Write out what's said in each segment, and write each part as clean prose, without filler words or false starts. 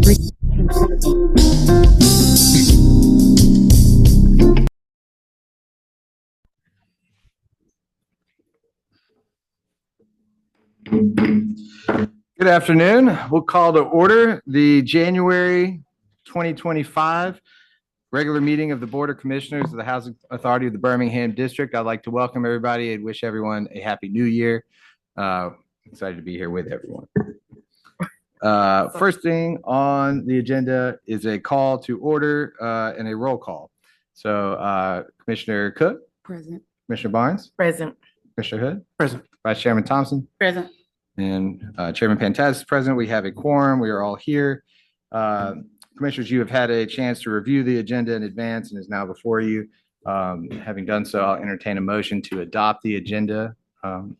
Good afternoon. We'll call to order the January 2025 regular meeting of the Board of Commissioners of the Housing Authority of the Birmingham District. I'd like to welcome everybody and wish everyone a happy new year. Excited to be here with everyone. First thing on the agenda is a call to order and a roll call. So Commissioner Cook? Present. Commissioner Barnes? Present. Commissioner Hood? Present. Vice Chairman Thompson? Present. And Chairman Pantaz is present. We have a quorum. We are all here. Commissioners, you have had a chance to review the agenda in advance and is now before you. Having done so, I'll entertain a motion to adopt the agenda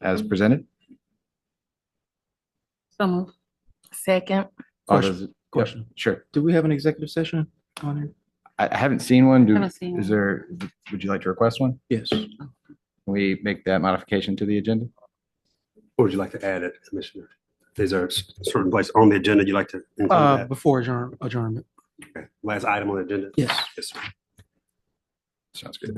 as presented. So moved. Second. Question. Sure. Do we have an executive session on it? I haven't seen one. Is there? Would you like to request one? Yes. Can we make that modification to the agenda? Or would you like to add it, Commissioner? Is there a certain place on the agenda you'd like to include that? Before adjournment. Okay. Last item on the agenda? Yes. Yes, sir. Sounds good.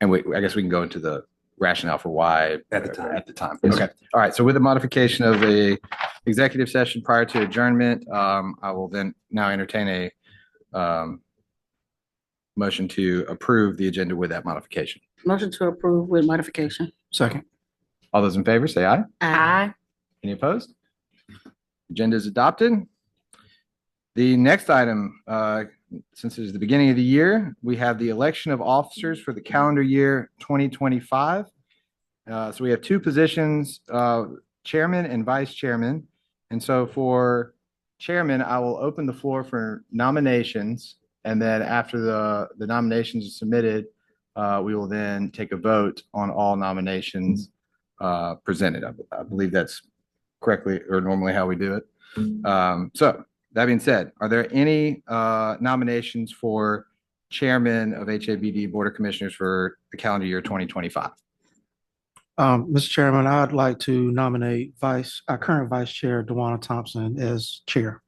And I guess we can go into the rationale for why At the time. Yes. Okay. All right. So with the modification of the executive session prior to adjournment, I will then now entertain a motion to approve the agenda with that modification. Motion to approve with modification. Second. All those in favor say aye. Aye. Any opposed? Agenda is adopted. The next item, since it is the beginning of the year, we have the election of officers for the calendar year 2025. So we have two positions, chairman and vice chairman. And so for chairman, I will open the floor for nominations. And then after the nominations are submitted, we will then take a vote on all nominations presented. I believe that's correctly or normally how we do it. So that being said, are there any nominations for chairman of HABD Board of Commissioners for the calendar year 2025? Mr. Chairman, I'd like to nominate our current Vice Chair, Dewana Thompson, as chair.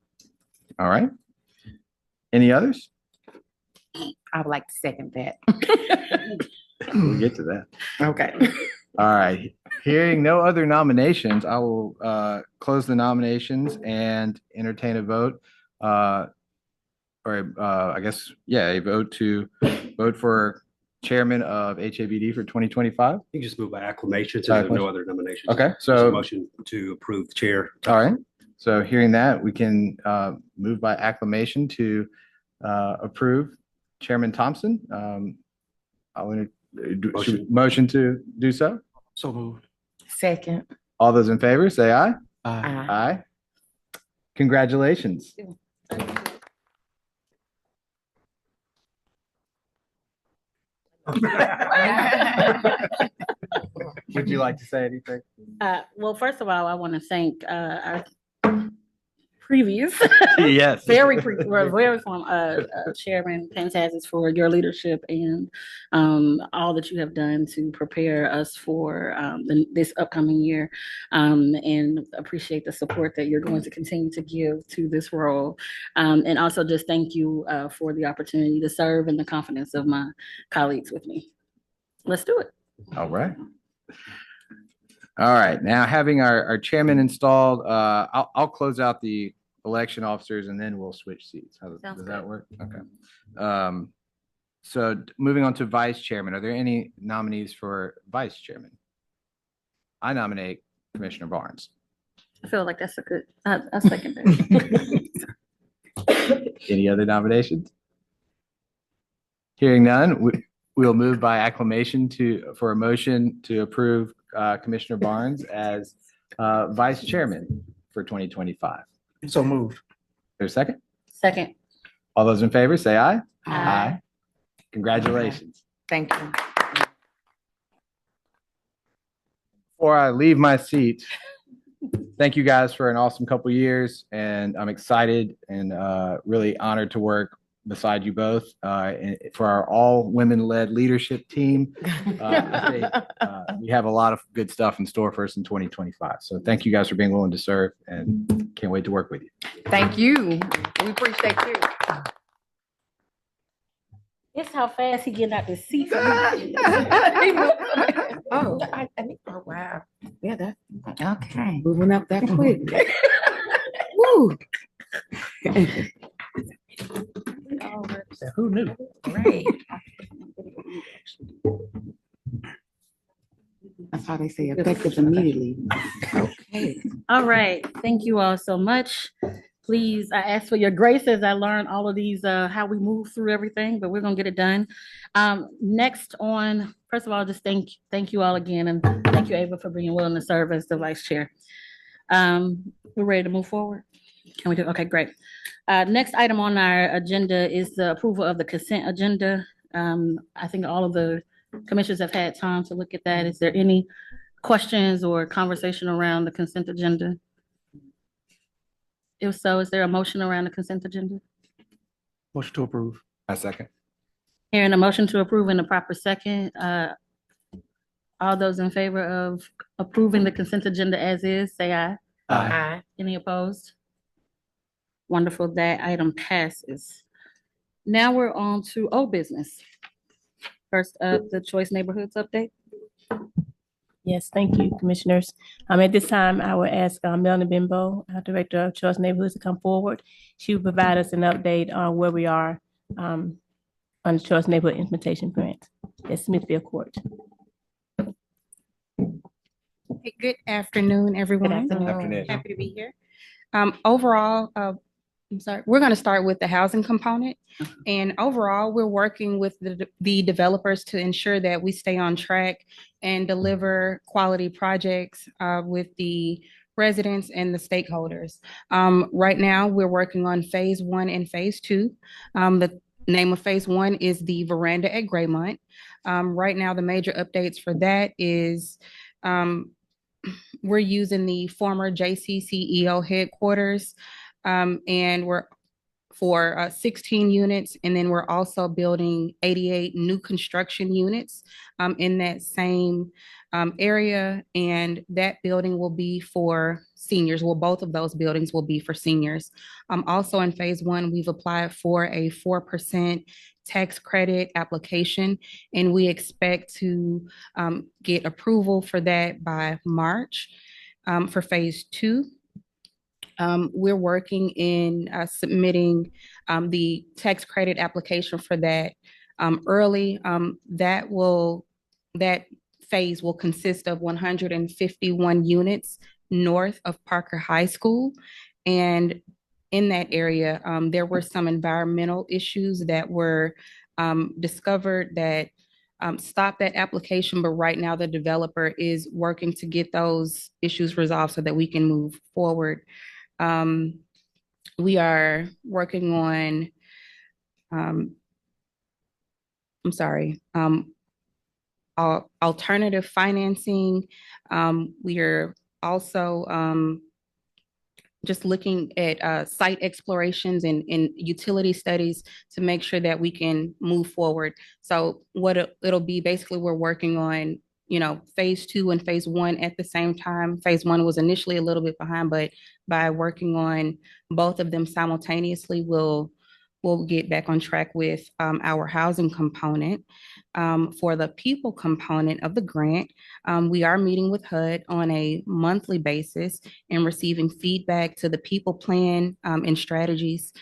All right. Any others? I would like to second that. We'll get to that. Okay. All right. Hearing no other nominations, I will close the nominations and entertain a vote. A vote to vote for chairman of HABD for 2025. You can just move by acclamation since there are no other nominations. Okay. So So, motion to approve the chair. all right. So hearing that, we can move by acclamation to approve Chairman Thompson. I'll motion to do so. So moved. Second. All those in favor, say aye. Aye. Aye. Congratulations. Would you like to say anything? Well, first of all, I want to thank our previous Yes. very from Chairman Pantazis for your leadership and all that you have done to prepare us for this upcoming year, and appreciate the support that you're going to continue to give to this role, and also just thank you for the opportunity to serve and the confidence of my colleagues with me. Let's do it. All right. All right. Now having our chairman installed, I'll close out the election officers and then we'll switch seats. Does that work? Okay. So moving on to vice chairman, are there any nominees for vice chairman? I nominate Commissioner Barnes. I feel like that's a good, I second that. Any other nominations? Hearing none, we'll move by acclamation for a motion to approve Commissioner Barnes as vice chairman for 2025. So moved. There's a second? Second. All those in favor, say aye. Aye. Congratulations. Thank you. Before I leave my seat, thank you guys for an awesome couple years, and I'm excited and really honored to work beside you both for our all women-led leadership team. We have a lot of good stuff in store for us in 2025. So thank you guys for being willing to serve, and Can't wait to work with you. Thank you. We appreciate you. It's how fast he getting out the seat. Oh, oh, wow. Yeah, that, okay. Moving up that quick. Woo. Who knew? Right. That's how they say effective immediately. Okay. All right, thank you all so much. Please, I ask for your grace as I learn all of these, how we move through everything, but we're gonna get it done. Next on, first of all, just thank you all again, and thank you, Ava, for being willing to serve as the vice chair. We're ready to move forward. Can we do, okay, great. Next item on our agenda is the approval of the consent agenda. I think all of the commissioners have had time to look at that. Is there any questions or conversation around the consent agenda? If so, is there a motion around the consent agenda? Motion to approve. I second. Hearing a motion to approve in the proper second, all those in favor of approving the consent agenda as is, say aye. Aye. Any opposed? Wonderful, that item passes. Now we're on to old business. First up, the Choice Neighborhoods update. Yes, thank you, commissioners. At this time, I would ask Melanie Bimbo, our Director of Choice Neighborhoods, to come forward. She will provide us an update on where we are on the Choice Neighborhood Implementation Grant at Smithfield Court. Hey, good afternoon, everyone. Afternoon. Happy to be here. Overall, I'm sorry, we're going to start with the housing component. And overall, we're working with the developers to ensure that we stay on track and deliver quality projects with the residents and the stakeholders. Right now, we're working on phase 1 and phase 2. The name of phase 1 is the Veranda at Graymont. Right now, the major updates for that is we're using the former JCCEO headquarters, and we're for 16 units, and then we're also building 88 new construction units in that same area, and that building will be for seniors. Well, both of those buildings will be for seniors. Also in phase 1, we've applied for a 4% tax credit application, and we expect to get approval for that by March. For phase 2, we're working in submitting the tax credit application for that early. That phase will consist of 151 units north of Parker High School. And in that area, there were some environmental issues that were discovered that stopped that application, but right now the developer is working to get those issues resolved so that we can move forward. We are working on, alternative financing. We are also just looking at site explorations and utility studies to make sure that we can move forward. So what it'll be, basically, we're working on, phase 2 and phase 1 at the same time. Phase 1 was initially a little bit behind, but by working on both of them simultaneously, we'll get back on track with our housing component. For the people component of the grant, we are meeting with HUD on a monthly basis and receiving feedback to the people plan and strategies.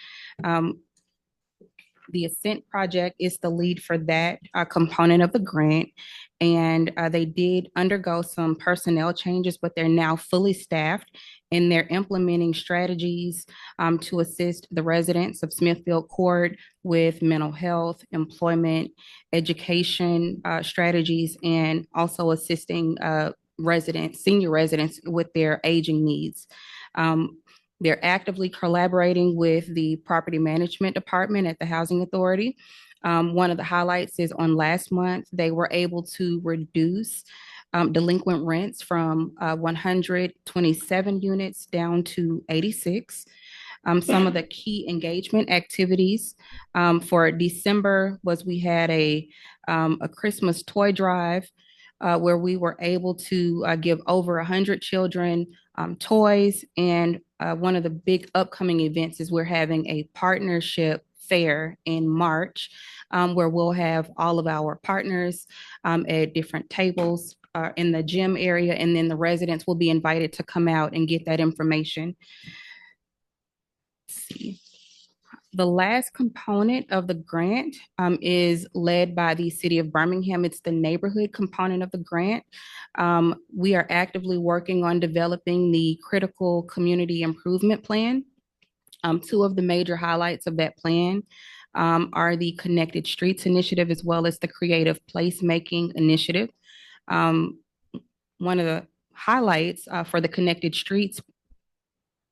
The Ascent project is the lead for that component of the grant. And they did undergo some personnel changes, but they're now fully staffed, and they're implementing strategies to assist the residents of Smithfield Court with mental health, employment, education strategies, and also assisting senior residents with their aging needs. They're actively collaborating with the property management department at the Housing Authority. One of the highlights is on last month, they were able to reduce delinquent rents from 127 units down to 86. Some of the key engagement activities for December was we had a Christmas toy drive. where we were able to give over 100 children toys. And one of the big upcoming events is we're having a partnership fair in March, where we'll have all of our partners at different tables in the gym area, and then the residents will be invited to come out and get that information. Let's see. The last component of the grant is led by the City of Birmingham. It's the neighborhood component of the grant. We are actively working on developing the critical community improvement plan. Two of the major highlights of that plan are the Connected Streets Initiative as well as the Creative Placemaking Initiative. One of the highlights for the Connected Streets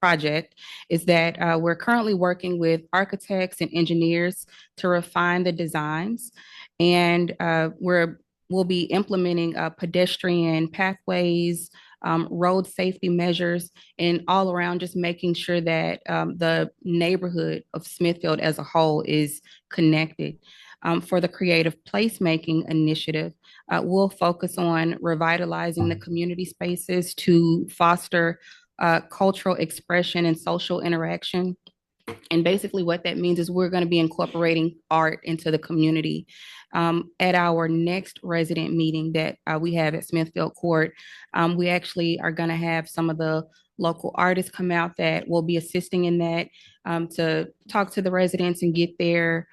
project is that we're currently working with architects and engineers to refine the designs, and we'll be implementing pedestrian pathways, road safety measures, and all around just making sure that the neighborhood of Smithfield as a whole is connected. For the Creative Placemaking Initiative, we'll focus on revitalizing the community spaces to foster cultural expression and social interaction. And basically what that means is we're going to be incorporating art into the community. At our next resident meeting that we have at Smithfield Court, we actually are going to have some of the local artists come out that will be assisting in that, to talk to the residents and get their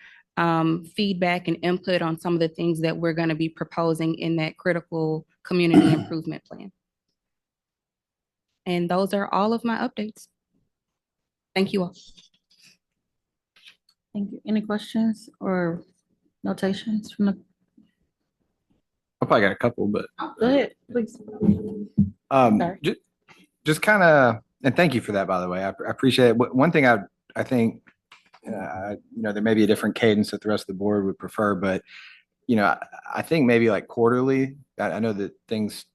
feedback and input on some of the things that we're going to be proposing in that critical community improvement plan. And those are all of my updates. Thank you all. Thank you. Any questions or notations from the? I probably got a couple, but Go ahead, please. Sorry. just kind of, and thank you for that, by the way. I appreciate it. One thing I think, there may be a different cadence that the rest of the board would prefer, but I think maybe like quarterly. I know that things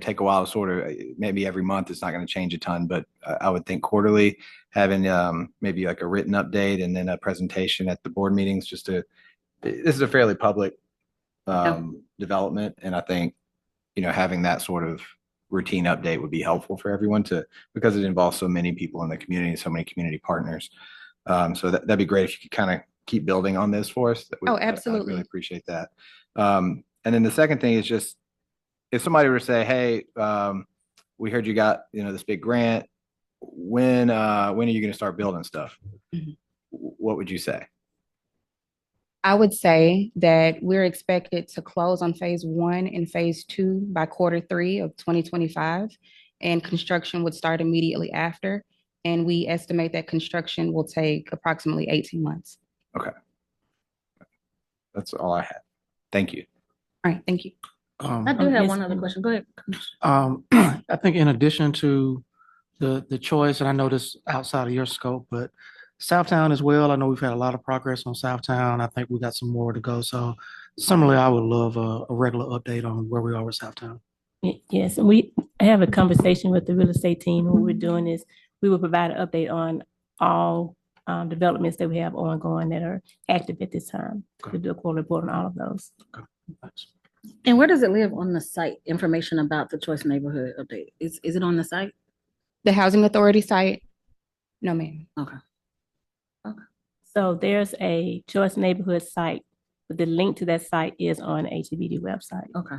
take a while to sort of, maybe every month it's not going to change a ton, but I would think quarterly, having maybe like a written update and then a presentation at the board meetings, this is a fairly public development. And I think, having that sort of routine update would be helpful for everyone because it involves so many people in the community, so many community partners. So that'd be great if you could kind of keep building on this for us. Absolutely. I really appreciate that. And then the second thing is just, if somebody were to say, hey, we heard you got, this big grant, when are you going to start building stuff? Mm-hmm. What would you say? I would say that we're expected to close on phase 1 and phase 2 by Q3 of 2025, and construction would start immediately after. And we estimate that construction will take approximately 18 months. Okay. That's all I had. Thank you. All right, thank you. I do have one other question. Go ahead. I think in addition to the choice, and I know this outside of your scope, but Southtown as well. I know we've had a lot of progress on Southtown. I think we got some more to go. So similarly, I would love a regular update on where we are with Southtown. Yes, and we have a conversation with the real estate team. What we're doing is we will provide an update on all developments that we have ongoing that are active at this time. Okay. We'll do a quarterly report on all of those. Okay. Thanks. And where does it live on the site? Information about the Choice Neighborhood update. Is it on the site? The Housing Authority site? No, ma'am. Okay. So there's a Choice Neighborhood site, but the link to that site is on HABD website. Okay.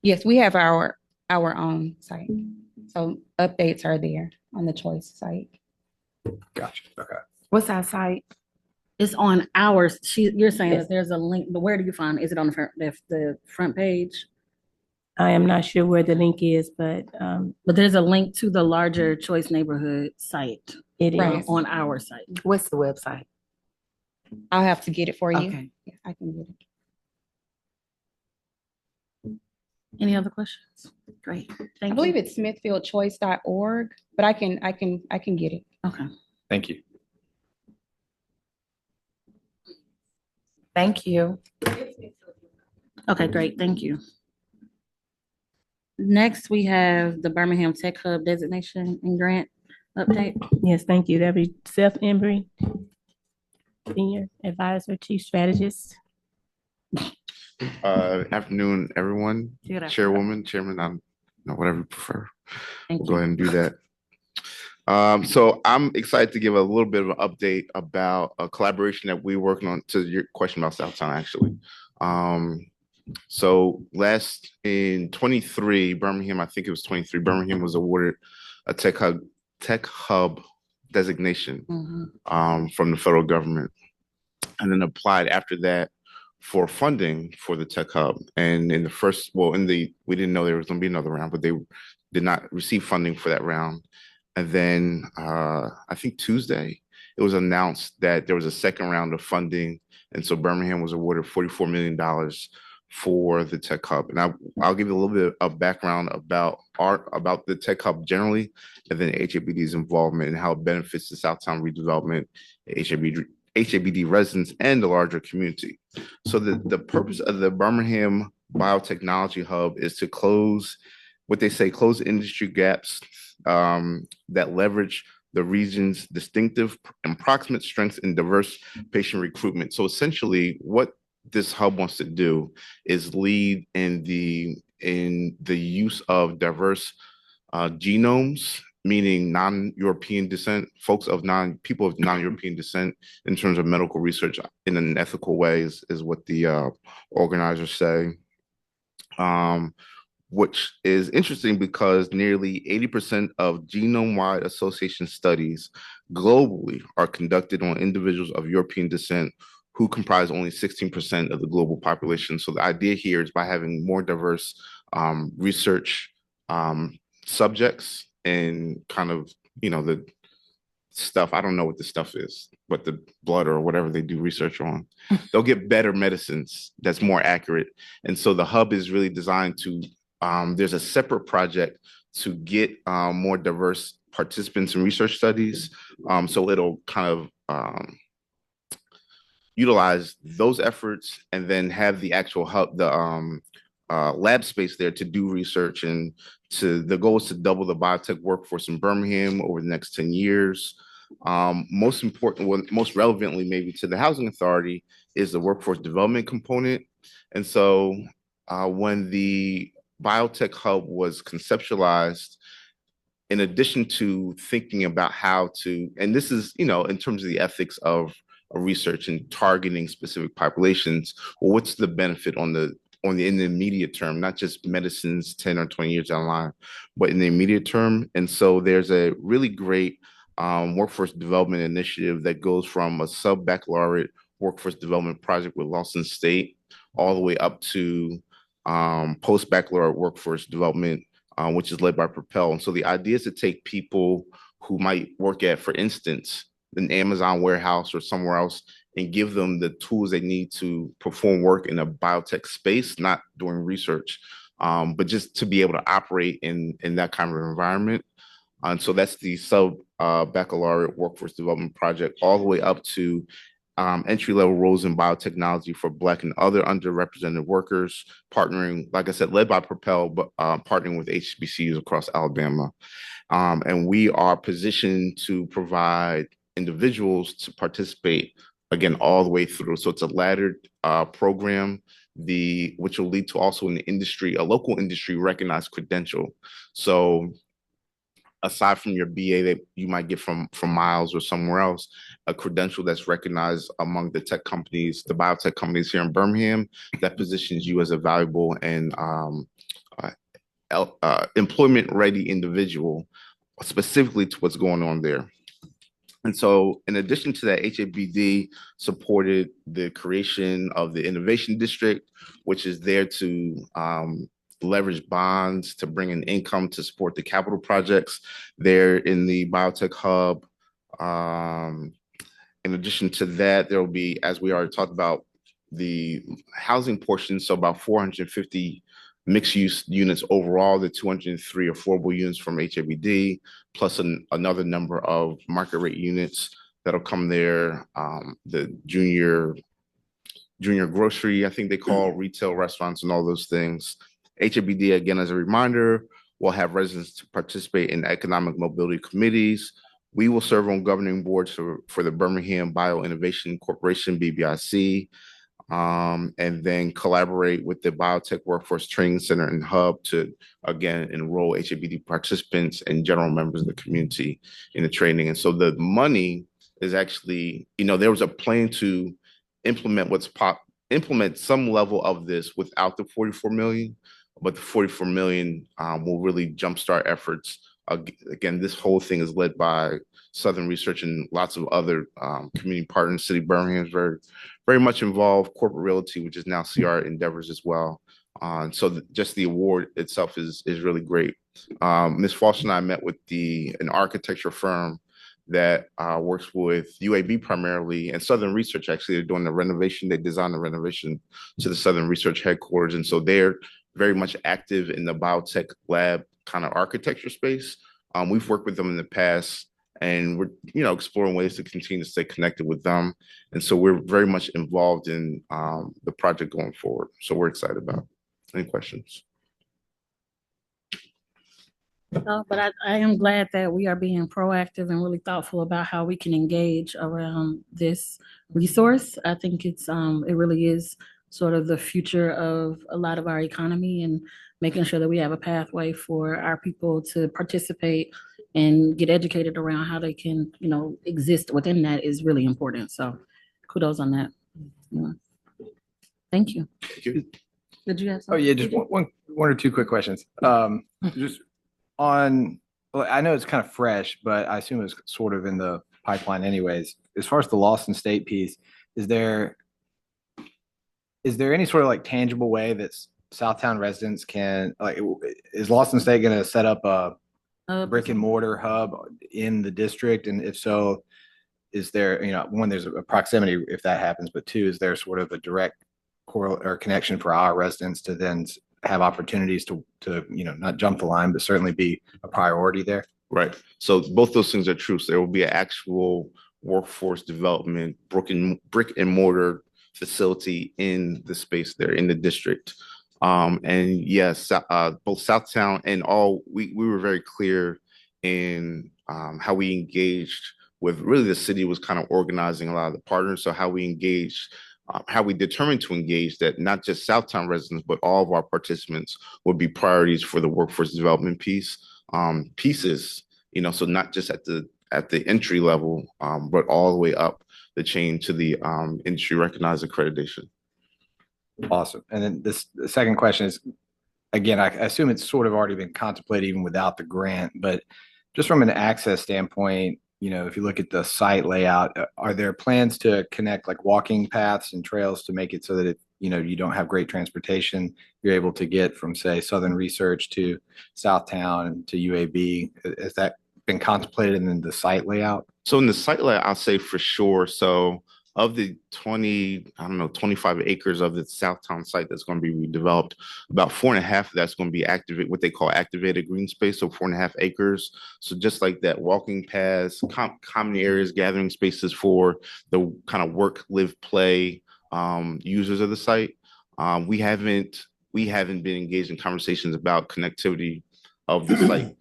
Yes, we have our own site. So updates are there on the Choice site. Gotcha. Okay. What's our site? It's on ours. You're saying Yes. that there's a link, but where do you find? Is it on the front page? I am not sure where the link is, but But there's a link to the larger Choice Neighborhood site it is. Right. on our site. What's the website? I'll have to get it for you. Okay. Yeah, I can get it. Any other questions? Great. I Thank believe you. it's smithfieldchoice.org, but I can get it. Okay. Thank you. Thank you. Okay, great. Thank you. Next, we have the Birmingham Tech Hub designation and grant update. Yes, thank you. That'll be Seth Embry, Senior Advisor, Chief Strategist. Afternoon, everyone. Good afternoon. Chairwoman, Chairman, whatever you prefer. Thank We'll go you. ahead and do that. So I'm excited to give a little bit of an update about a collaboration that we're working on to your question about Southtown, actually. So last in 23, Birmingham, I think it was 23, Birmingham was awarded a tech hub designation from the federal government, and then applied after that for funding for the tech hub. And in the first, well, we didn't know there was going to be another round, but they did not receive funding for that round. And then I think Tuesday, it was announced that there was a second round of funding. And so Birmingham was awarded $44 million for the tech hub. And I'll give you a little bit of background about the tech hub generally, and then HABD's involvement and how it benefits the Southtown redevelopment, HABD residents, and the larger community. So the purpose of the Birmingham Biotechnology Hub is to close industry gaps that leverage the region's distinctive and proximate strengths in diverse patient recruitment. So essentially, what this hub wants to do is lead in the use of diverse genomes, meaning non-European descent, people of non-European descent in terms of medical research in an ethical way is what the organizers say. Which is interesting because nearly 80% of genome-wide association studies globally are conducted on individuals of European descent who comprise only 16% of the global population. So the idea here is by having more diverse research subjects and kind of, the stuff, I don't know what the stuff is, but the blood or whatever they do research on, they'll get better medicines that's more accurate. And so the hub is really designed to, there's a separate project to get more diverse participants in research studies. So it'll kind of utilize those efforts and then have the actual hub, the lab space there to do research. And the goal is to double the biotech workforce in Birmingham over the next 10 years. Most relevantly maybe to the Housing Authority is the workforce development component. And so when the biotech hub was conceptualized, in addition to thinking about how to, and this is, in terms of the ethics of research and targeting specific populations, well, what's the benefit in the immediate term, not just medicines 10 or 20 years down the line, but in the immediate term. And so there's a really great workforce development initiative that goes from a sub-baccalaureate workforce development project with Lawson State all the way up to post-baccalaureate workforce development, which is led by Propel. And so the idea is to take people who might work at, for instance, an Amazon warehouse or somewhere else, and give them the tools they need to perform work in a biotech space, not doing research, but just to be able to operate in that kind of environment. And so that's the baccalaureate workforce development project, all the way up to entry-level roles in biotechnology for Black and other underrepresented workers, partnering, like I said, led by Propel, but partnering with HBCUs across Alabama. And we are positioned to provide individuals to participate, again, all the way through. So it's a laddered program, which will lead to also a local industry recognized credential. So aside from your BA that you might get from Miles or somewhere else, a credential that's recognized among the tech companies, the biotech companies here in Birmingham, that positions you as a valuable and employment-ready individual, specifically to what's going on there. And so in addition to that, HABD supported the creation of the Innovation District, which is there to leverage bonds to bring in income to support the capital projects there in the biotech hub. In addition to that, there will be, as we already talked about, the housing portion, so about 450 mixed-use units overall, the 203 affordable units from HABD, plus another number of market rate units that'll come there. The junior grocery, I think they call retail restaurants and all those things. HABD, again, as a reminder, will have residents to participate in economic mobility committees. We will serve on governing boards for the Birmingham Bio Innovation Corporation, BBIC. and then collaborate with the Biotech Workforce Training Center and Hub to, again, enroll HABD participants and general members of the community in the training. And so the money is actually, there was a plan to implement implement some level of this without the 44 million, but the 44 million will really jumpstart efforts. Again, this whole thing is led by Southern Research and lots of other community partners. City of Birmingham is very much involved. Corporate Realty, which is now CR Endeavors as well. So just the award itself is really great. Ms. Foster and I met with an architecture firm that works with UAB primarily and Southern Research. Actually, they're doing the renovation. They designed the renovation to the Southern Research headquarters. And so they're very much active in the biotech lab kind of architecture space. We've worked with them in the past, and we're exploring ways to continue to stay connected with them. And so we're very much involved in the project going forward. So we're excited about it. Any questions? But I am glad that we are being proactive and really thoughtful about how we can engage around this resource. I think it really is sort of the future of a lot of our economy, and making sure that we have a pathway for our people to participate and get educated around how they can, exist within that is really important. So kudos on that. Yeah. Thank you. Thank you. Did you have Oh something? yeah, just one or two quick questions. Just on, well, I know it's kind of fresh, but I assume it's sort of in the pipeline anyways. As far as the Lawson State piece, is there any sort of like tangible way that Southtown residents can, like, is Lawson State going to set up a brick and mortar hub in the district? And if so, is there, one, there's a proximity if that happens, but two, is there sort of a direct connection for our residents to then have opportunities to not jump the line, but certainly be a priority there? Right. So both those things are true. So there will be an actual workforce development brick and mortar facility in the space there in the district. And yes, both Southtown and we were very clear in how we engaged with, really the city was kind of organizing a lot of the partners. So how we engaged, how we determined to engage that not just Southtown residents, but all of our participants would be priorities for the workforce development pieces, so not just at the entry level, but all the way up the chain to the industry recognized accreditation. Awesome. And then the second question is, again, I assume it's sort of already been contemplated even without the grant, but just from an access standpoint, if you look at the site layout, are there plans to connect like walking paths and trails to make it so that you don't have great transportation, you're able to get from, say, Southern Research to Southtown to UAB? Has that been contemplated in the site layout? So in the site layout, I'll say for sure. So of the 25 acres of the Southtown site that's going to be redeveloped, about 4.5 of that's going to be what they call activated green space, so 4.5 acres. So just like that, walking paths, common areas, gathering spaces for the kind of work, live, play users of the site. We haven't been engaged in conversations about connectivity of the site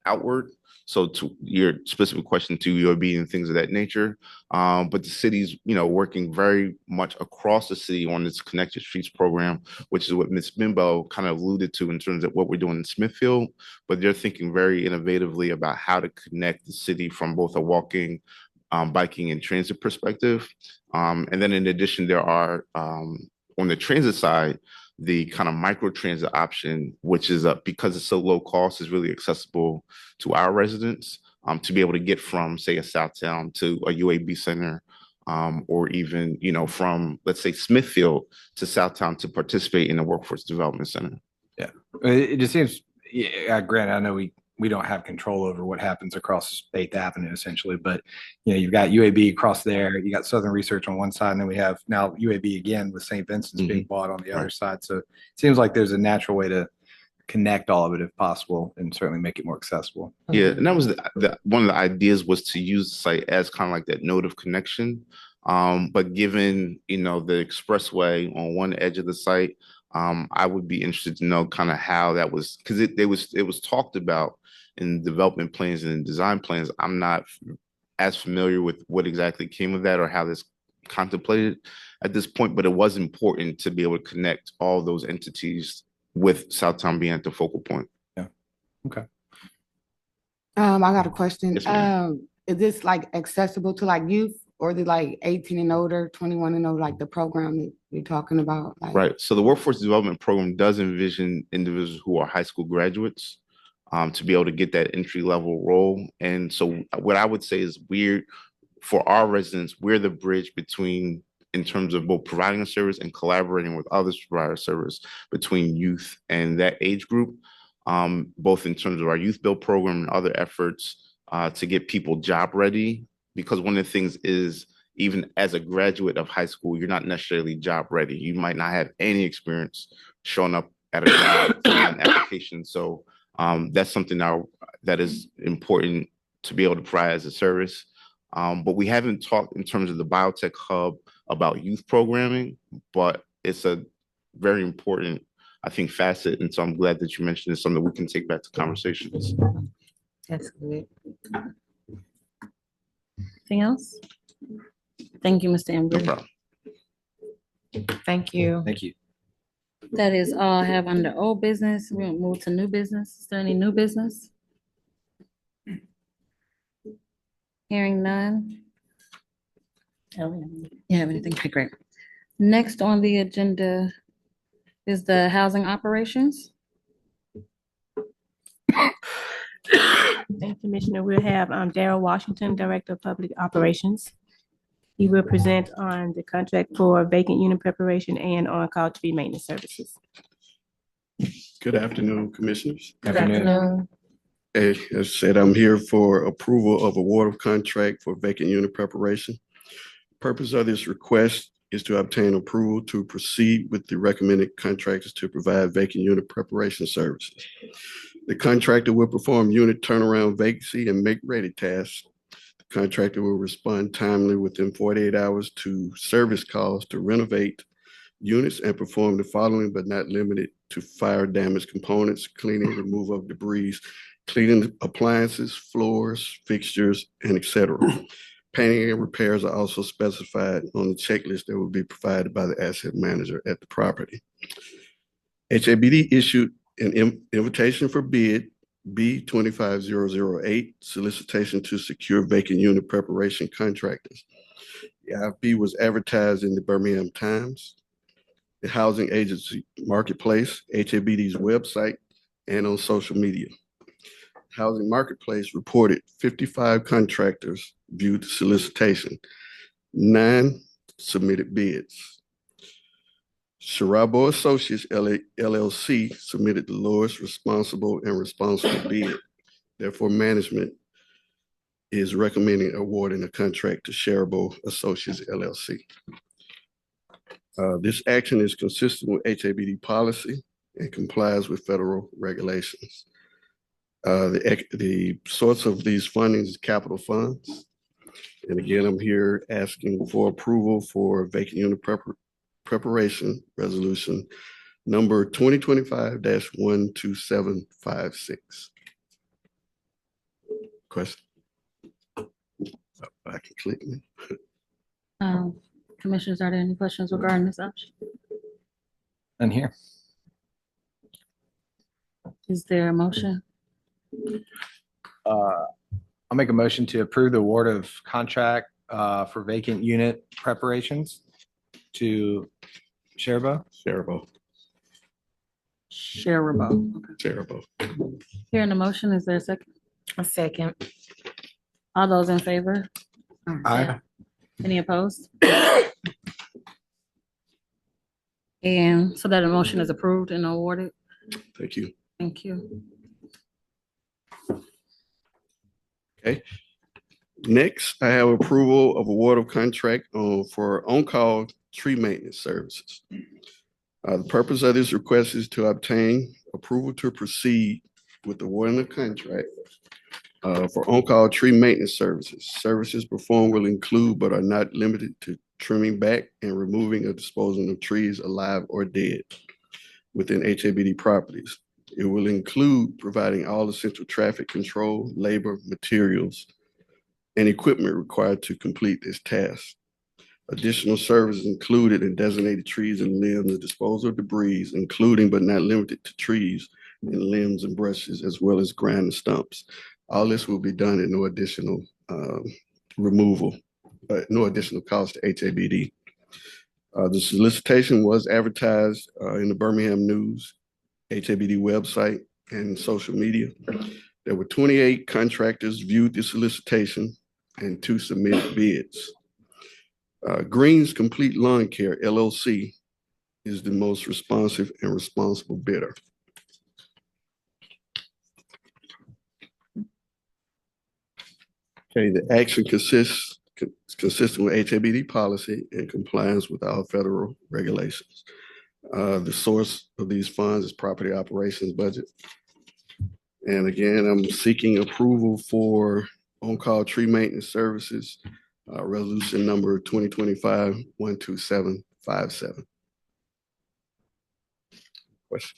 outward. So to your specific question to UAB and things of that nature, but the city's, working very much across the city on its Connected Streets program, which is what Ms. Bimbo kind of alluded to in terms of what we're doing in Smithfield, but they're thinking very innovatively about how to connect the city from both a walking, biking and transit perspective. And then in addition, there are, on the transit side, the kind of micro transit option, which is because it's so low cost, is really accessible to our residents to be able to get from, say, a Southtown to a UAB center, or even, from, let's say, Smithfield to Southtown to participate in the Workforce Development Center. Yeah, it just seems, granted, I know we don't have control over what happens across 8th Avenue essentially, but you've got UAB across there, you got Southern Research on one side, and then we have now UAB again with St. Vincent's being bought on the other side. So it seems like there's a natural way to connect all of it if possible, and certainly make it more accessible. Yeah, and that was one of the ideas was to use the site as kind of like that node of connection. But given the expressway on one edge of the site, I would be interested to know kind of how that was, because it was talked about in development plans and in design plans. I'm not as familiar with what exactly came of that or how this contemplated at this point, but it was important to be able to connect all those entities with Southtown being at the focal point. I got a question. Yes, ma'am. Is this like accessible to like youth or is it like 18 and older, 21 and older, like the program that you're talking about? Like, Right. So the workforce development program does envision individuals who are high school graduates to be able to get that entry level role. And so what I would say is for our residents, we're the bridge between, in terms of both providing a service and collaborating with others to provide a service between youth and that age group, both in terms of our youth build program and other efforts to get people job ready. Because one of the things is, even as a graduate of high school, you're not necessarily job ready. You might not have any experience showing up at a job an application. So that's something that is important to be able to provide as a service. But we haven't talked in terms of the biotech hub about youth programming, but it's a very important, I think, facet. And so I'm glad that you mentioned it's something we can take back to conversations. that's good. Anything else? Thank you, Mr. No Embry. problem. Thank you. Thank you. That is all I have under old business. We'll move to new business. Is there any new business? Hearing none. You have anything? Okay, great. Next on the agenda is the housing operations. Thank you, Commissioner. We'll have Darrell Washington, Director of Public Operations. He will present on the contract for vacant unit preparation and on-call tree maintenance services. Good afternoon, Commissioners. Afternoon. As I said, I'm here for approval of award of contract for vacant unit preparation. Purpose of this request is to obtain approval to proceed with the recommended contractors to provide vacant unit preparation services. The contractor will perform unit turnaround, vacancy, and make-ready tasks. The contractor will respond timely within 48 hours to service calls to renovate units and perform the following but not limited to fire damaged components, cleaning, removal of debris, cleaning appliances, floors, fixtures, and etc. Painting and repairs are also specified on the checklist that will be provided by the asset manager at the property. HABD issued an invitation for bid B25008, solicitation to secure vacant unit preparation contractors. The RFP was advertised in the Birmingham Times, the Housing Agency Marketplace, HABD's website, and on social media. Housing Marketplace reported 55 contractors viewed the solicitation, 9 submitted bids. Sharabo Associates LLC submitted the lowest responsible bid. Therefore, management is recommending awarding a contract to Sharabo Associates LLC. This action is consistent with HABD policy and complies with federal regulations. The source of these fundings is capital funds. And again, I'm here asking for approval for vacant unit preparation resolution number 2025-12756. Question? Oh, I can click me. Commissioners, are there any questions regarding this option? None here. Is there a motion? I'll make a motion to approve the award of contract for vacant unit preparations to Sharabo. Sharabo. Sharabo. Hearing the motion, is there a second? A second. All those in favor? Aye. Any opposed? And so that a motion is approved and awarded. Thank you. Thank you. Okay. Next, I have approval of award of contract for on-call tree maintenance services. The purpose of this request is to obtain approval to proceed with awarding a contract for on-call tree maintenance services. Services performed will include but are not limited to trimming back and removing or disposing of trees alive or dead within HABD properties. It will include providing all essential traffic control, labor, materials, and equipment required to complete this task. Additional services included in designated trees and limbs and disposal of debris, including but not limited to trees and limbs and brushes, as well as grinding stumps. All this will be done at no additional removal, no additional cost to HABD. The solicitation was advertised in the Birmingham News, HABD website, and social media. There were 28 contractors viewed the solicitation and 2 submitted bids. Green's Complete Lawn Care LLC is the most responsive and responsible bidder. Okay, the action consistent with HABD policy and compliance with our federal regulations. The source of these funds is property operations budget. And again, I'm seeking approval for on-call tree maintenance services, resolution number 2025-12757. Question?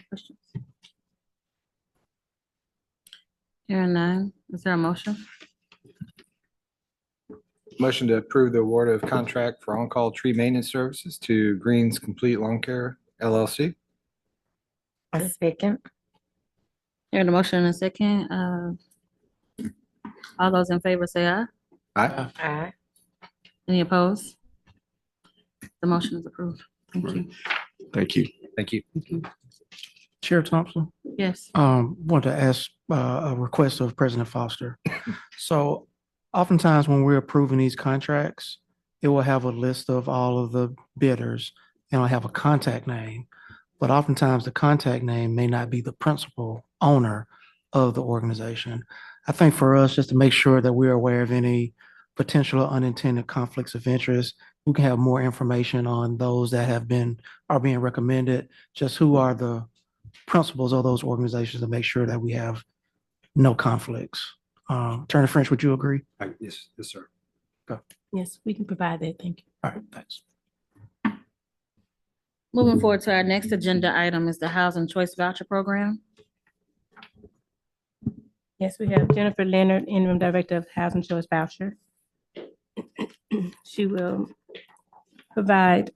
Questions? Hearing none, is there a motion? Motion to approve the award of contract for on-call tree maintenance services to Green's Complete Lawn Care LLC. A second. Hearing the motion in a second, all those in favor say aye. Aye. Aye. Any opposed? The motion is approved. Thank you. Thank you. Thank you. Chair Thompson, Yes. want to ask a request of President Foster. So oftentimes when we're approving these contracts, it will have a list of all of the bidders and it'll have a contact name. But oftentimes the contact name may not be the principal owner of the organization. I think for us, just to make sure that we're aware of any potential or unintended conflicts of interest, we can have more information on those that are being recommended, just who are the principals of those organizations to make sure that we have no conflicts. Attorney French, would you agree? Yes, sir. Yes, we can provide that. Thank you. All right, thanks. Moving forward to our next agenda item is the Housing Choice Voucher Program. Yes, we have Jennifer Leonard, Interim Director of Housing Choice Voucher. She will provide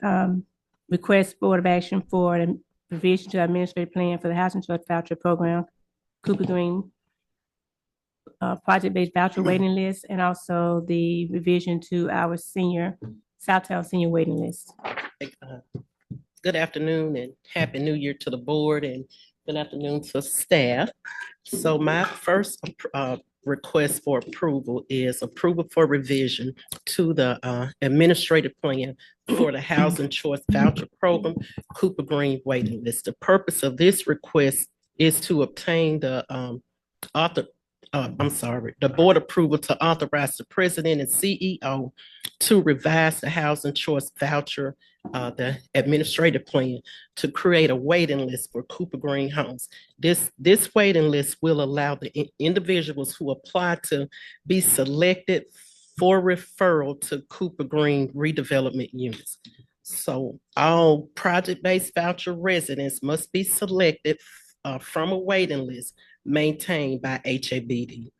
request Board of Action for the revision to our administrative plan for the Housing Choice Voucher Program, Cooper Green project-based voucher waiting list, and also the revision to our Southtown senior waiting list. Good afternoon and happy new year to the board and good afternoon to staff. So my first request for approval is approval for revision to the administrative plan for the Housing Choice Voucher Program, Cooper Green waiting list. The purpose of this request is to obtain the the board approval to authorize the president and CEO to revise the Housing Choice Voucher, the administrative plan, to create a waiting list for Cooper Green homes. This waiting list will allow the individuals who apply to be selected for referral to Cooper Green redevelopment units. So all project-based voucher residents must be selected from a waiting list maintained by HABD.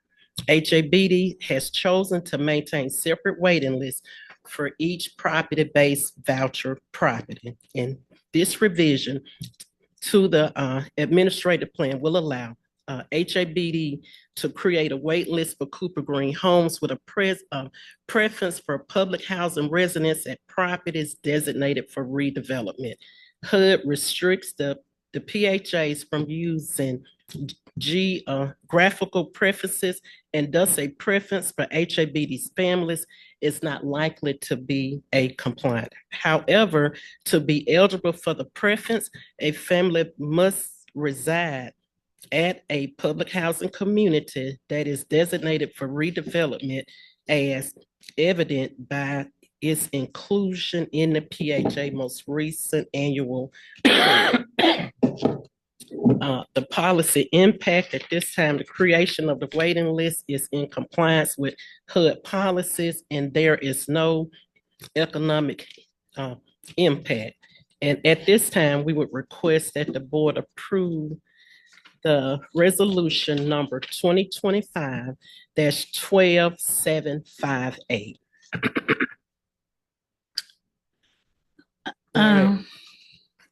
HABD has chosen to maintain separate waiting lists for each property-based voucher property. And this revision to the administrative plan will allow HABD to create a wait list for Cooper Green homes with a preference for public housing residents at properties designated for redevelopment. HUD restricts the PHAs from using geographical preferences, and thus a preference for HABD's families is not likely to be a compliant. However, to be eligible for the preference, a family must reside at a public housing community that is designated for redevelopment as evident by its inclusion in the PHA most recent annual the policy impact at this time, the creation of the waiting list is in compliance with HUD policies and there is no economic impact. And at this time, we would request that the board approve the resolution number 2025-12758.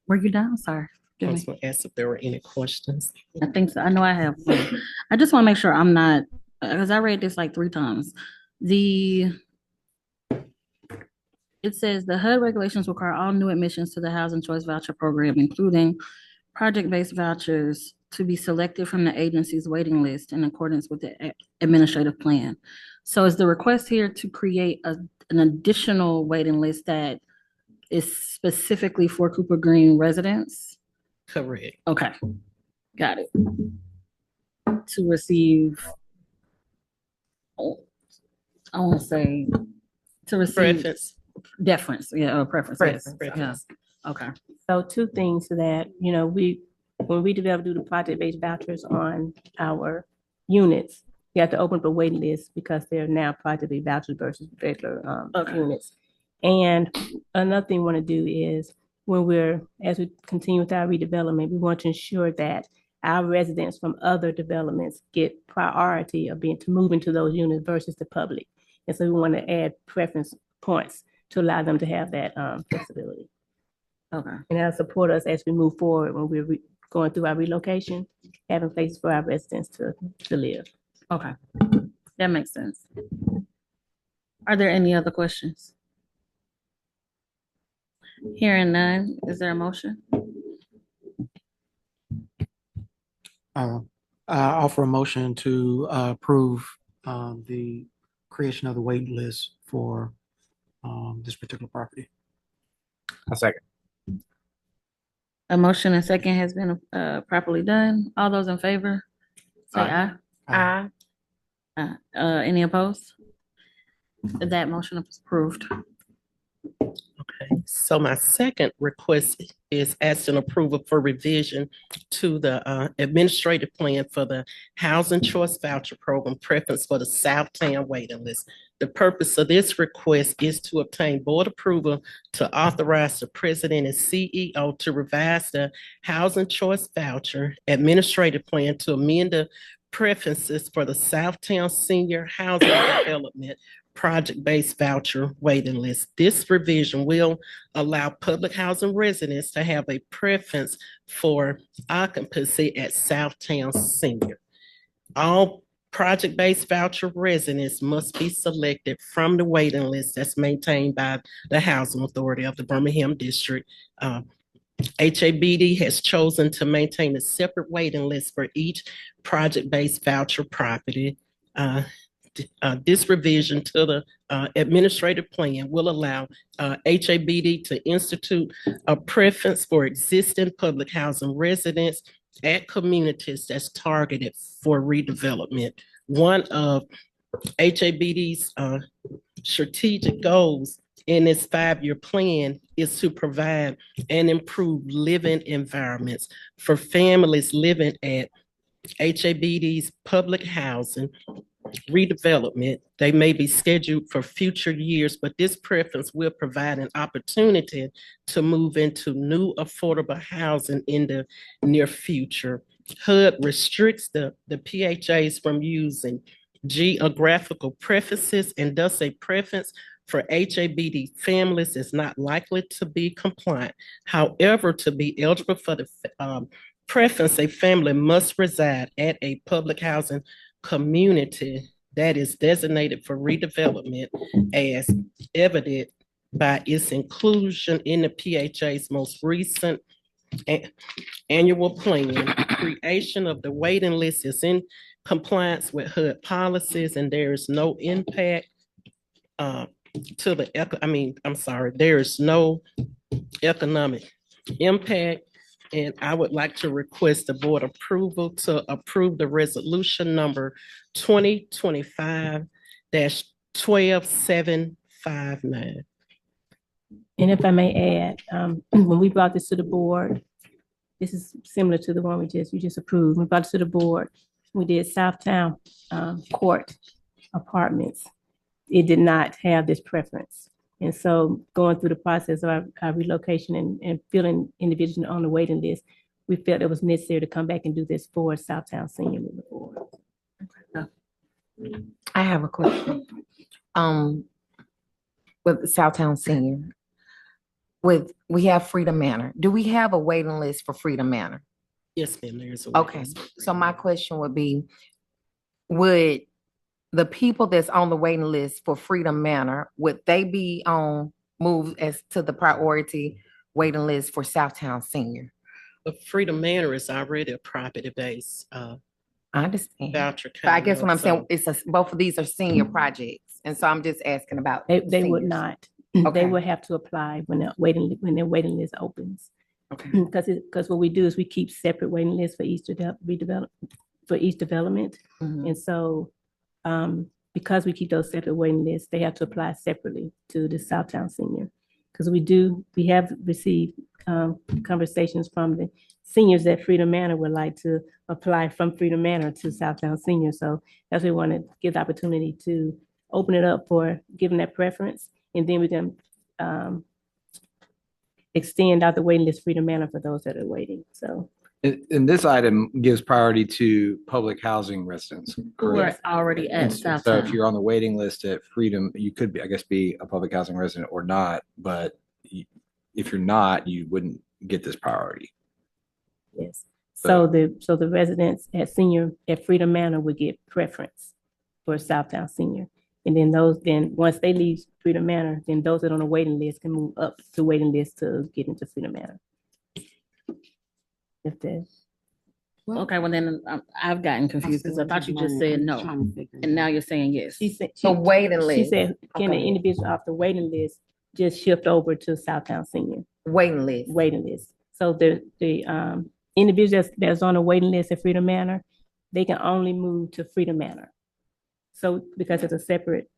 Were you done? Sorry. I Give was me. going to ask if there were any questions. I think so. I know I have one. I just want to make sure I'm not, because I read this like 3 times. It says the HUD regulations require all new admissions to the Housing Choice Voucher Program, including project-based vouchers, to be selected from the agency's waiting list in accordance with the administrative plan. So is the request here to create an additional waiting list that is specifically for Cooper Green residents? Correct. Okay, got it. To receive, I want to say, to receive Preference. deference, yeah, or preference, yes. Preference. Yeah, okay. So 2 things to that, when we do the project-based vouchers on our units, you have to open up a waiting list because they're now project-based vouchers versus regular units. And another thing we want to do is as we continue with our redevelopment, we want to ensure that our residents from other developments get priority of to move into those units versus the public. And so we want to add preference points to allow them to have that flexibility. Okay. And that'll support us as we move forward when we're going through our relocation, having places for our residents to live. Okay, that makes sense. Are there any other questions? Hearing none, is there a motion? I offer a motion to approve the creation of the wait list for this particular property. A second. A motion and second has been properly done. All those in favor, say aye. Aye. Any opposed? That motion is approved. Okay, so my second request is asking approval for revision to the administrative plan for the Housing Choice Voucher Program preference for the Southtown waiting list. The purpose of this request is to obtain board approval to authorize the president and CEO to revise the Housing Choice Voucher administrative plan to amend the preferences for the Southtown Senior Housing Development project-based voucher waiting list. This revision will allow public housing residents to have a preference for occupancy at Southtown Senior. All project-based voucher residents must be selected from the waiting list that's maintained by the Housing Authority of the Birmingham District. HABD has chosen to maintain a separate waiting list for each project-based voucher property. This revision to the administrative plan will allow HABD to institute a preference for existing public housing residents at communities that's targeted for redevelopment. One of HABD's strategic goals in its 5-year plan is to provide and improve living environments for families living at HABD's public housing redevelopment. They may be scheduled for future years, but this preference will provide an opportunity to move into new affordable housing in the near future. HUD restricts the PHAs from using geographical preferences, and thus a preference for HABD families is not likely to be compliant. However, to be eligible for the preference, a family must reside at a public housing community that is designated for redevelopment as evident by its inclusion in the PHA's most recent annual plan. Creation of the waiting list is in compliance with HUD policies, and there is no impact to the, there is no economic impact. And I would like to request the board approval to approve the resolution number 2025-12759. And if I may add, when we brought this to the board, this is similar to the one we just approved. We brought it to the board. We did Southtown Court Apartments. It did not have this preference. And so going through the process of our relocation and filling individuals on the waiting list, we felt it was necessary to come back and do this for Southtown Senior moving forward. I have a question. with Southtown Senior, we have Freedom Manor. Do we have a waiting list for Freedom Manor? Yes, ma'am, there is a. Okay, so my question would be, would the people that's on the waiting list for Freedom Manor, would they be on move as to the priority waiting list for Southtown Senior? But Freedom Manor is already a property-based I understand. voucher. But I guess what I'm condo, saying, both of these are senior projects, and so I'm just asking about. They would seniors. not. Okay. They would have to apply when their waiting list opens. Okay. Because what we do is we keep separate waiting lists for each development. And so, because we keep those separate waiting lists, they have to apply separately to the Southtown Senior. Because we have received conversations from the seniors that Freedom Manor would like to apply from Freedom Manor to Southtown Senior. So that's why we want to give the opportunity to open it up for giving that preference. And then we can extend out the waiting list Freedom Manor for those that are waiting. So. And this item gives priority to public housing residents. Who are correct? already at And so if Southtown. you're on the waiting list at Freedom, you could be, I guess, be a public housing resident or not, but if you're not, you wouldn't get this priority. Yes. So the residents at Freedom Manor would get preference for Southtown Senior. And then once they leave Freedom Manor, then those that are on the waiting list can move up to waiting list to get into Freedom Manor. If there's. Okay, well then I've gotten confused because I thought you just said no, and now you're saying yes. She said, So waiting she list. said, can the Okay. individual off the waiting list just shift over to Southtown Senior Waiting list. waiting list? So the individuals that's on a waiting list at Freedom Manor, they can only move to Freedom Manor. So because it's a separate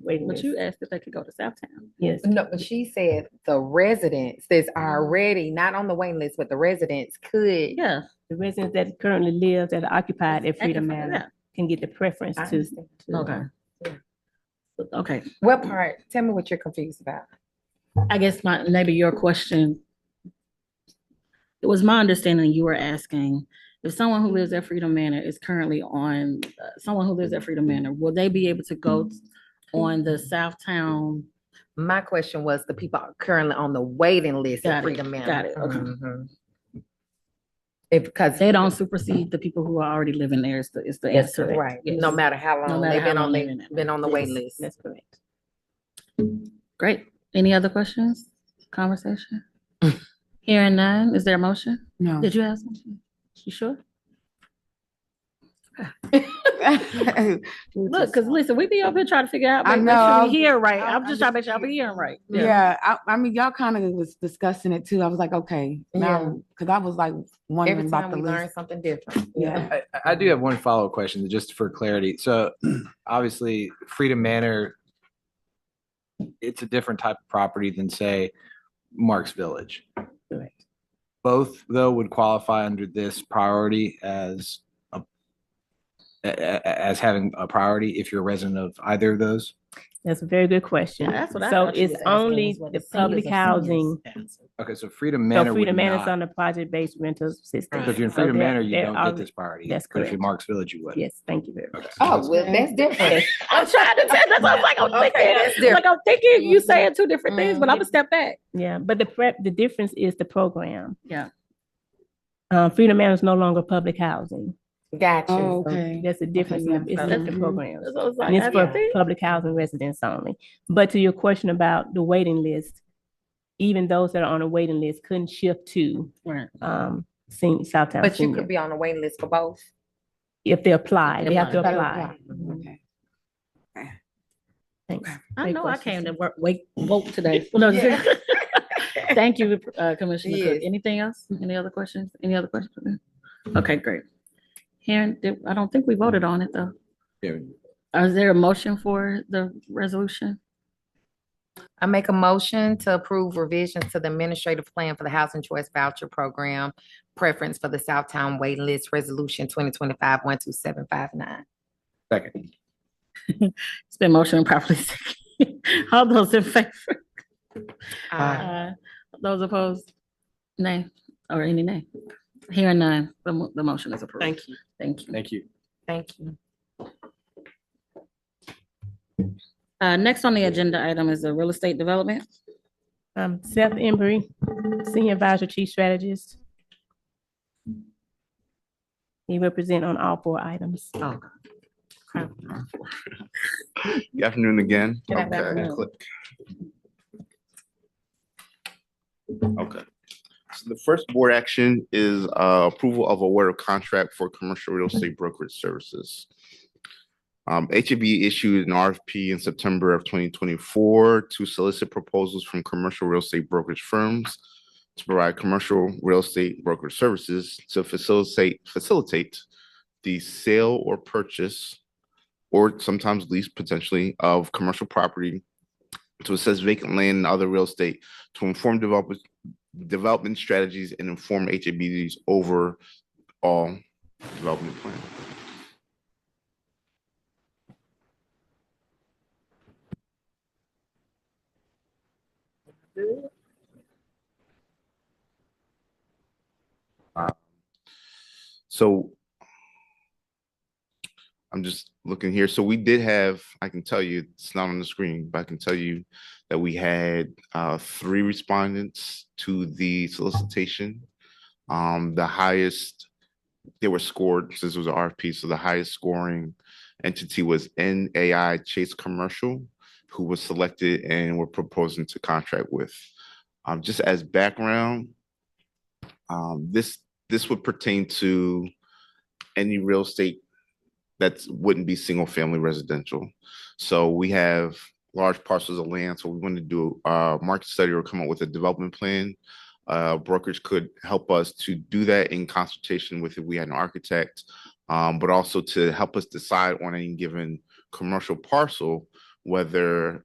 waiting But list. you asked if they could go to Southtown. Yes, No, but she said the residents that's already not on the waiting list, but the residents could. Yeah. the residents that currently live, that are occupied at Freedom Occupied, Manor can get the preference I to. understand. Okay. Okay, What part? Tell me what you're confused about. I guess maybe your question, it was my understanding you were asking if someone who lives at Freedom Manor is currently on, someone who lives at Freedom Manor, will they be able to go on the Southtown? My question was the people currently on the waiting list Got at it, Freedom Manor. got it, okay. Mhm. Because They don't supersede the people who are already living there is the That's answer. correct. right, Yes. no matter how No long matter they've how been long on, they've been on the waiting Yes, list. that's correct. Great. Any other questions? Conversation? Hearing none, is there a motion? No. Did you have something? You sure? Look, because listen, we be up here trying to figure out, I make know, sure I we was- hear right. I- I'm just trying to make sure I'm hearing right. I mean, y'all kind of was discussing it too. I was like, okay, now, because I was like wondering Every about time the we learn list. something different. Yeah. I do have one follow-up question, just for clarity. So obviously, Freedom Manor, it's a different type of property than, say, Marks Village. Correct. Both, though, would qualify under this priority as having a priority if you're a resident of either of those? That's a very good question. Yeah, that's what I So thought she it's was asking, only was what the the seniors public or housing. Okay, so Freedom So Manor would Freedom Manor is not. on the project-based rental system. So if you're in So Freedom they're- Manor, you they're don't get already- this priority. That's But if you're correct. Marks Village, you would. Yes, thank you very much. Okay. Oh, well, that's different. I'm trying to tell that's what I'm like, I'm Okay, thinking, that's I'm like, different. I'm thinking you saying two different things, but I'm gonna step back. Yeah, but the difference is the program. Yeah. Freedom Manor is no longer public housing. Gotcha. Oh, So okay. That's the difference. yeah. It's So different that's- programs. That's what I was like, And it's I for think- public housing residents only. But to your question about the waiting list, even those that are on a waiting list couldn't shift to Right. Southtown But you Senior. could be on the waiting list for both. If they apply, they have to Gotta apply. Okay. Thanks. I Great know I question. came to vote today. No, thank you, Commissioner Cook. Yes. Anything else? Any other questions? Any other questions? Okay, great. Here, I don't think we voted on it though. Yeah. Is there a motion for the resolution? I make a motion to approve revisions to the administrative plan for the Housing Choice Voucher Program, preference for the Southtown waiting list, resolution 2025-12759. Second. It's been motion and properly second. All those in favor? Aye. Those opposed? Nay, or any nay? Hearing none, the motion is approved. Thank you. Thank you. Thank you. Thank you. Next on the agenda item is the real estate development. Seth Embry, Senior Advisor, Chief Strategist. He will present on all 4 items. Oh. Okay. Good afternoon again. Good Okay, afternoon. click. Okay. So the first board action is approval of award of contract for commercial real estate brokerage services. HAB issued an RFP in September of 2024 to solicit proposals from commercial real estate brokerage firms to provide commercial real estate brokerage services to facilitate the sale or purchase, or sometimes lease potentially, of commercial property, to assess vacant land and other real estate, to inform development strategies and inform HABD's overall development plan. So I'm just looking here. So we did have, I can tell you, it's not on the screen, but I can tell you that we had 3 respondents to the solicitation. The highest, they were scored, since it was an RFP, so the highest scoring entity was NAI Chase Commercial, who was selected and we're proposing to contract with. Just as background, this would pertain to any real estate that wouldn't be single family residential. So we have large parcels of land. So we want to do a market study or come up with a development plan. Brokerage could help us to do that in consultation with if we had an architect, but also to help us decide on any given commercial parcel, whether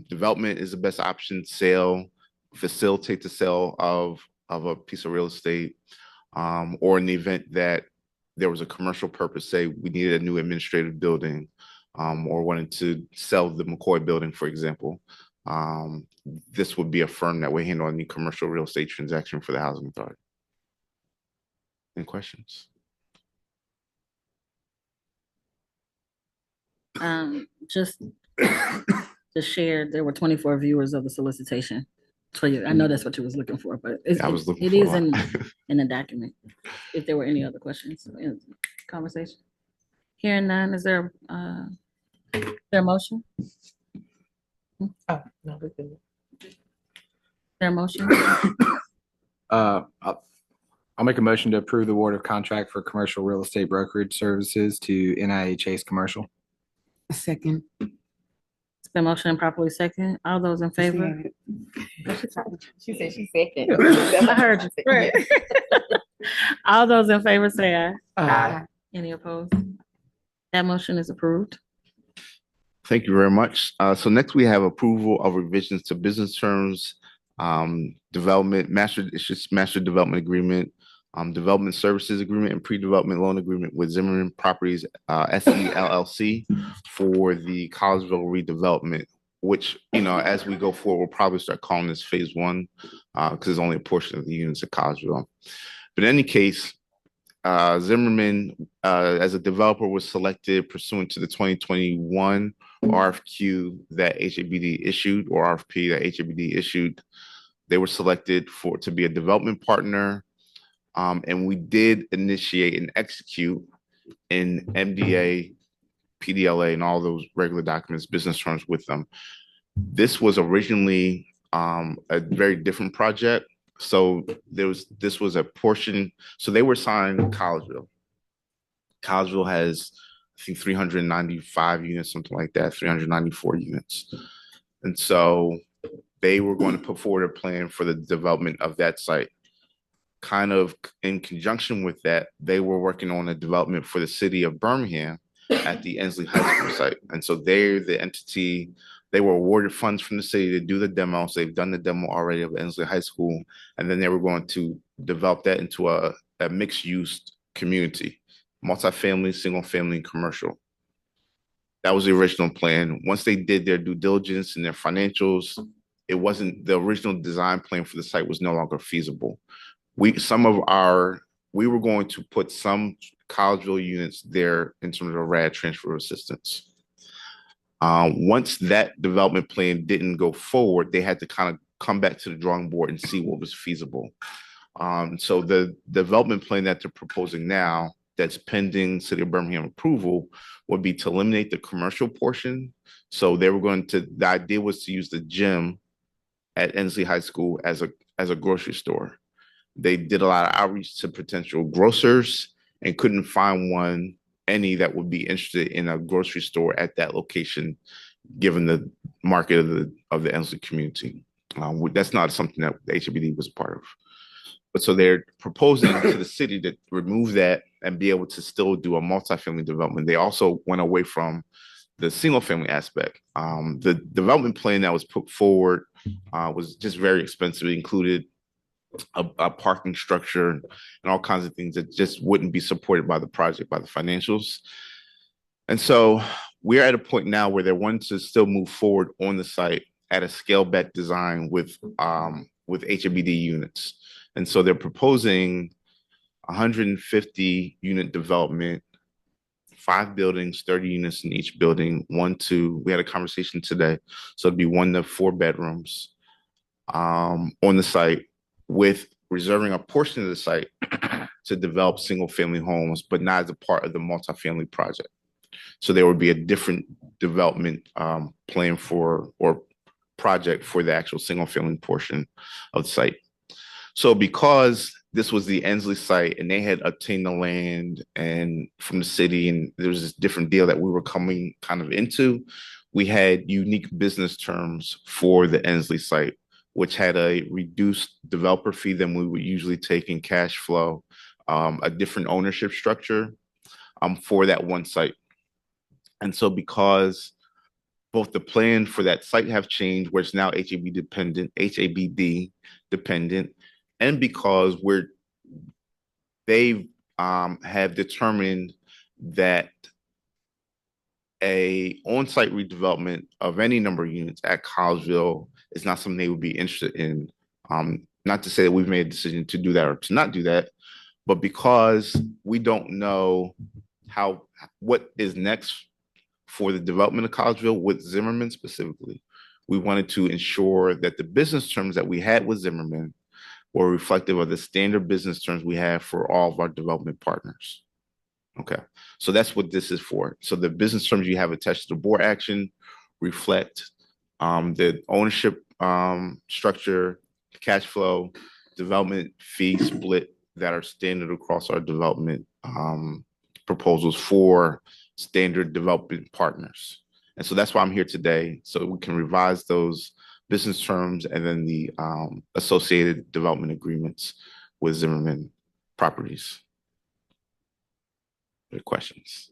development is the best option, sale, facilitate the sale of a piece of real estate, or in the event that there was a commercial purpose, say we needed a new administrative building, or wanted to sell the McCoy building, for example. This would be a firm that would handle any commercial real estate transaction for the housing authority. Any questions? Just to share, there were 24 viewers of the solicitation. So I know that's what you was looking for, but I was looking it for is a lot. in the document. If there were any other questions in the conversation. Hearing none, is there a motion? Oh, no, we're good. There a motion? I'll make a motion to approve the award of contract for commercial real estate brokerage services to NIA Chase Commercial. Second. It's been motion and properly second. All those in favor? She said she second. I heard you. Right. All those in favor say aye. Aye. Any opposed? That motion is approved. Thank you very much. So next we have approval of revisions to business terms, development, master development agreement, development services agreement, and pre-development loan agreement with Zimmerman Properties SE LLC for the Collegeville redevelopment, which, as we go forward, we'll probably start calling this phase 1 because there's only a portion of the units at Collegeville. But in any case, Zimmerman, as a developer, was selected pursuant to the 2021 RFQ that HABD issued, or RFP that HABD issued. They were selected to be a development partner, and we did initiate and execute in MDA, PDLA, and all those regular documents, business terms with them. This was originally a very different project. So this was a portion. So they were signed Collegeville. Collegeville has, I think, 395 units, something like that, 394 units. And so they were going to put forward a plan for the development of that site. Kind of in conjunction with that, they were working on a development for the city of Birmingham at the Ensley High School site. And so they're the entity. They were awarded funds from the city to do the demo. So they've done the demo already of Ensley High School. And then they were going to develop that into a mixed use community, multifamily, single family, and commercial. That was the original plan. Once they did their due diligence and their financials, it wasn't, the original design plan for the site was no longer feasible. We were going to put some Collegeville units there in terms of RAD transfer assistance. Once that development plan didn't go forward, they had to kind of come back to the drawing board and see what was feasible. So the development plan that they're proposing now, that's pending City of Birmingham approval, would be to eliminate the commercial portion. So they were the idea was to use the gym at Ensley High School as a grocery store. They did a lot of outreach to potential grocers and couldn't find any that would be interested in a grocery store at that location, given the market of the Ensley community. That's not something that the HABD was a part of. But so they're proposing to the city to remove that and be able to still do a multifamily development. They also went away from the single family aspect. The development plan that was put forward was just very expensive. It included a parking structure and all kinds of things that just wouldn't be supported by the project, by the financials. And so we're at a point now where they're wanting to still move forward on the site at a scale back design with HABD units. And so they're proposing 150 unit development, 5 buildings, 30 units in each building, 1 to, we had a conversation today. So it'd be 1 to 4 bedrooms on the site, with reserving a portion of the site to develop single family homes, but not as a part of the multifamily project. So there would be a different development plan or project for the actual single family portion of the site. So because this was the Ensley site and they had obtained the land and from the city, and there was this different deal that we were coming kind of into, we had unique business terms for the Ensley site, which had a reduced developer fee than we would usually take in cash flow, a different ownership structure for that one site. And so because both the plan for that site have changed, where it's now HABD dependent, and because they have determined that a on-site redevelopment of any number of units at Collegeville is not something they would be interested in. Not to say that we've made a decision to do that or to not do that, but because we don't know what is next for the development of Collegeville with Zimmerman specifically, we wanted to ensure that the business terms that we had with Zimmerman were reflective of the standard business terms we have for all of our development partners. Okay, so that's what this is for. So the business terms you have attached to the board action reflect the ownership structure, cash flow, development fee split that are standard across our development proposals for standard development partners. And so that's why I'm here today, so we can revise those business terms and then the associated development agreements with Zimmerman Properties. Any questions?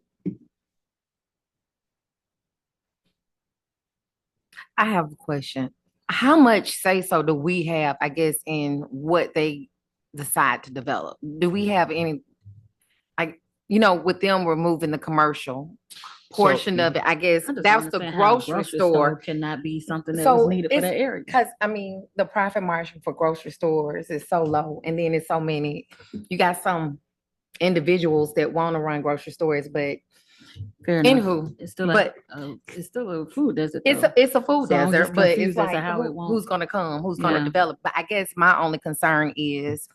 I have a question. How much say-so do we have, I guess, in what they decide to develop? Do we have any, with them removing the commercial portion of it, I guess that's the grocery store. Cannot be something that So was needed for it's- that area. Because, the profit margin for grocery stores is so low, and then it's so many, you got some individuals that want to run grocery stores, but Fair enough. anywho, It's still it's still a food desert. it's though. a food So I'm desert, just but it's confused as to like how it won't- who's gonna come, who's gonna Yeah. develop. But I guess my only concern is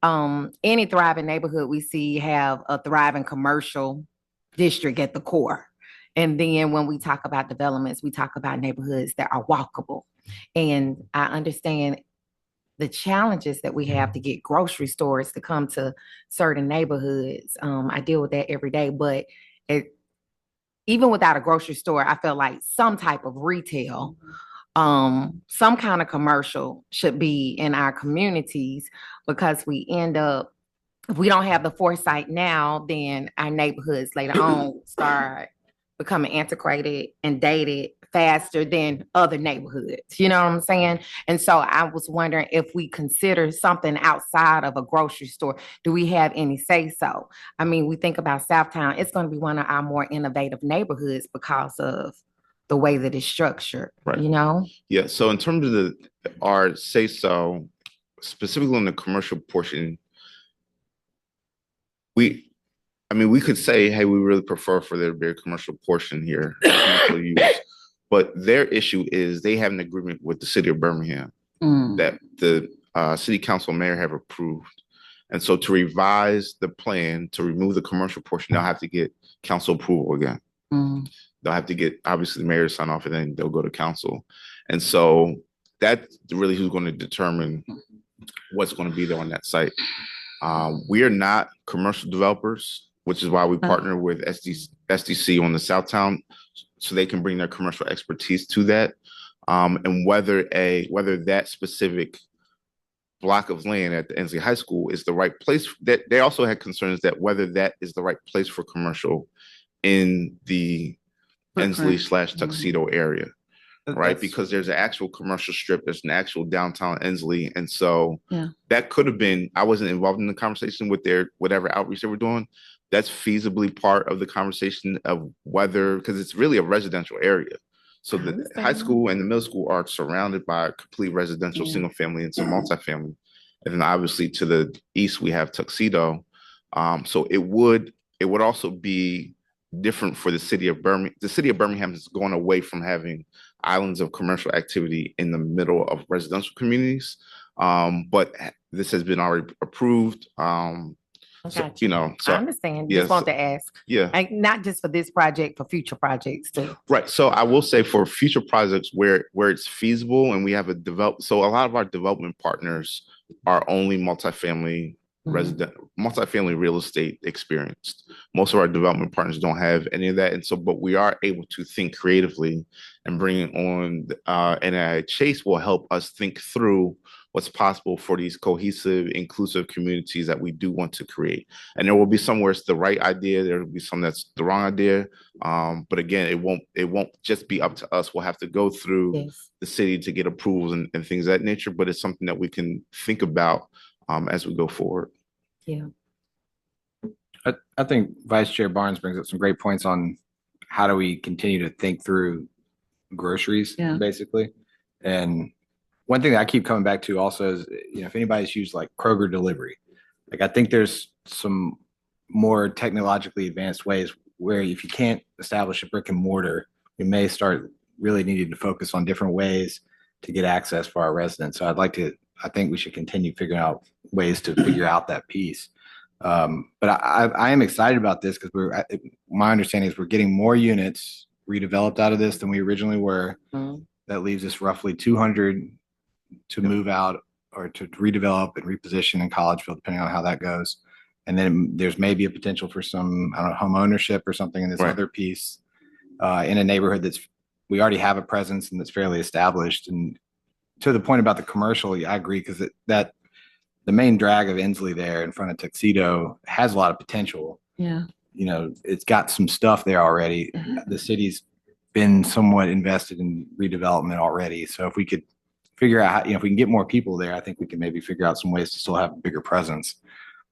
any thriving neighborhood we see have a thriving commercial district at the core. And then when we talk about developments, we talk about neighborhoods that are walkable. And I understand the challenges that we have to get grocery stores to come to certain neighborhoods. I deal with that every day, but even without a grocery store, I feel like some type of retail, some kind of commercial should be in our communities, because we end up, if we don't have the foresight now, then our neighborhoods later on start becoming antiquated and dated faster than other neighborhoods. You know what I'm saying? And so I was wondering if we consider something outside of a grocery store, do we have any say so? We think about Southtown, it's going to be one of our more innovative neighborhoods because of the way that it's structured, Right. Yeah. So in terms of our say so, specifically on the commercial portion, we could say, hey, we really prefer for there to be a commercial portion here, commercial use. But their issue is they have an agreement with the city of Birmingham that the city council mayor have approved. And so to revise the plan to remove the commercial portion, they'll have to get council approval again. They'll have to get, obviously, the mayor to sign off, and then they'll go to council. And so that's really who's going to determine what's going to be there on that site. We are not commercial developers, which is why we partner with SDC on the Southtown, so they can bring their commercial expertise to that. And whether that specific block of land at the Ensley High School is the right place. That they also had concerns that whether that is the right place for commercial in the Ensley/Tuxedo area, right? Because there's an actual commercial strip, there's an actual downtown Ensley, and so that could have been. I wasn't involved in the conversation with their whatever outreach they were doing. That's feasibly part of the conversation of whether, because it's really a residential area. So the high school and the middle school are surrounded by a complete residential single family and some multifamily. And then obviously to the east, we have Tuxedo. So it would also be different for the city of Birmingham. The city of Birmingham is going away from having islands of commercial activity in the middle of residential communities. But this has been already approved. So, I understand. Just want to ask. Yeah. Not just for this project, for future projects too. Right. So I will say for future projects where it's feasible and we have so a lot of our development partners are only multifamily multifamily real estate experienced. Most of our development partners don't have any of that. And so, but we are able to think creatively and bring it on. And Chase will help us think through what's possible for these cohesive, inclusive communities that we do want to create. And there will be some where it's the right idea. There will be some that's the wrong idea. But again, it won't just be up to us. We'll have to go through the city to get approvals and things of that nature. But it's something that we can think about as we go forward. Yeah. I think Vice Chair Barnes brings up some great points on how do we continue to think through groceries, basically. And one thing that I keep coming back to also is, if anybody's used like Kroger delivery, like I think there's some more technologically advanced ways where if you can't establish a brick and mortar, we may start really needing to focus on different ways to get access for our residents. So I think we should continue figuring out ways to figure out that piece. But I am excited about this because my understanding is we're getting more units redeveloped out of this than we originally were. That leaves us roughly 200 to move out or to redevelop and reposition in Collegeville, depending on how that goes. And then there's maybe a potential for some, I don't know, home ownership or something in this other piece in a neighborhood we already have a presence and that's fairly established. And to the point about the commercial, I agree, because that the main drag of Ensley there in front of Tuxedo has a lot of potential. Yeah. It's got some stuff there already. The city's been somewhat invested in redevelopment already. So if we could figure out how, if we can get more people there, I think we can maybe figure out some ways to still have a bigger presence.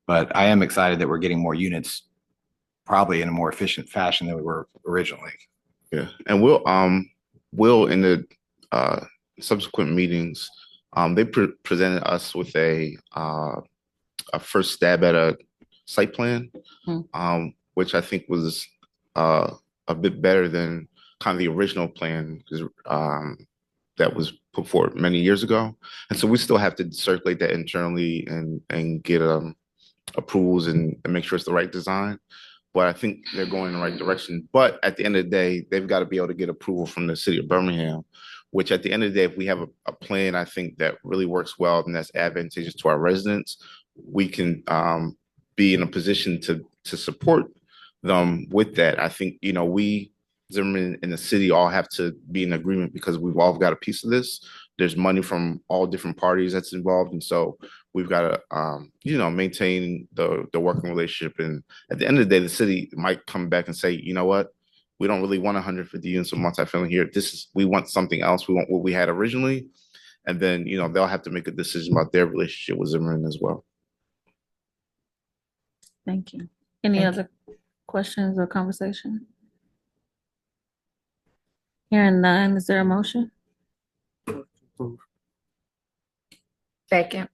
But I am excited that we're getting more units, probably in a more efficient fashion than we were originally. Yeah, and we'll in the subsequent meetings, they presented us with a first stab at a site plan, which I think was a bit better than kind of the original plan that was put forward many years ago. And so we still have to circulate that internally and get approvals and make sure it's the right design. But I think they're going in the right direction. But at the end of the day, they've got to be able to get approval from the city of Birmingham, which at the end of the day, if we have a plan, I think that really works well and that's advantageous to our residents, we can be in a position to support them with that. I think, we, Zimmerman and the city, all have to be in agreement because we've all got a piece of this. There's money from all different parties that's involved. And so we've got to, maintain the working relationship. And at the end of the day, the city might come back and say, you know what, we don't really want 150 units of multifamily here. We want something else. We want what we had originally. And then, they'll have to make a decision about their relationship with Zimmerman as well. Thank you. Any other questions or conversation? Hearing none, is there a motion? Second.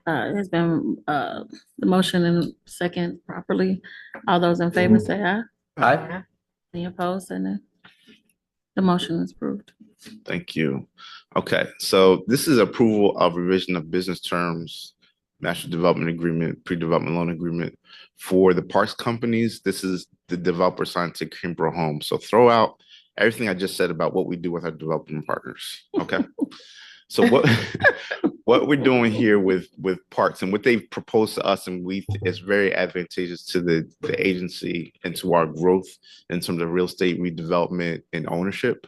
It has been the motion and second properly. All those in favor say aye. Aye. Any opposed, say no. The motion is approved. Thank you. Okay, so this is approval of revision of business terms, master development agreement, pre-development loan agreement for the parks companies. This is the developer signed to Kimbrough Homes. So throw out everything I just said about what we do with our development partners. Okay. So what we're doing here with parks and what they've proposed to us, and it's very advantageous to the agency and to our growth in terms of real estate redevelopment and ownership,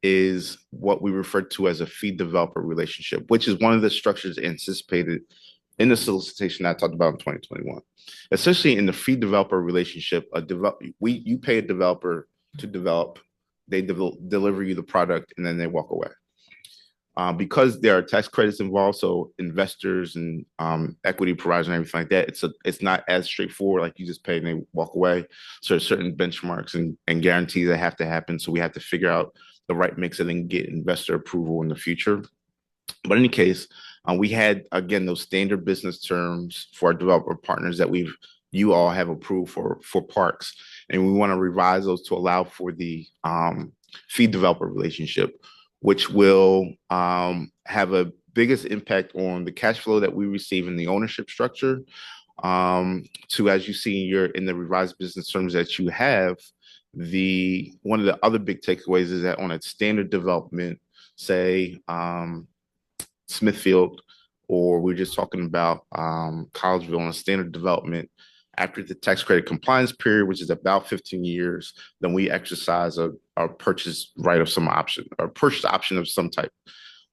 is what we refer to as a fee developer relationship, which is one of the structures anticipated in the solicitation I talked about in 2021. Essentially, in the fee developer relationship, you pay a developer to develop, they deliver you the product, and then they walk away. Because there are tax credits involved, so investors and equity providers and everything like that, it's not as straightforward, like you just pay and they walk away. So there's certain benchmarks and guarantees that have to happen. So we have to figure out the right mix and then get investor approval in the future. But in any case, we had, again, those standard business terms for our developer partners that you all have approved for parks. And we want to revise those to allow for the fee developer relationship, which will have a biggest impact on the cash flow that we receive in the ownership structure. To, as you see in the revised business terms that you have, one of the other big takeaways is that on a standard development, say Smithfield, or we're just talking about Collegeville on a standard development, after the tax credit compliance period, which is about 15 years, then we exercise a purchase right of some option or purchase option of some type.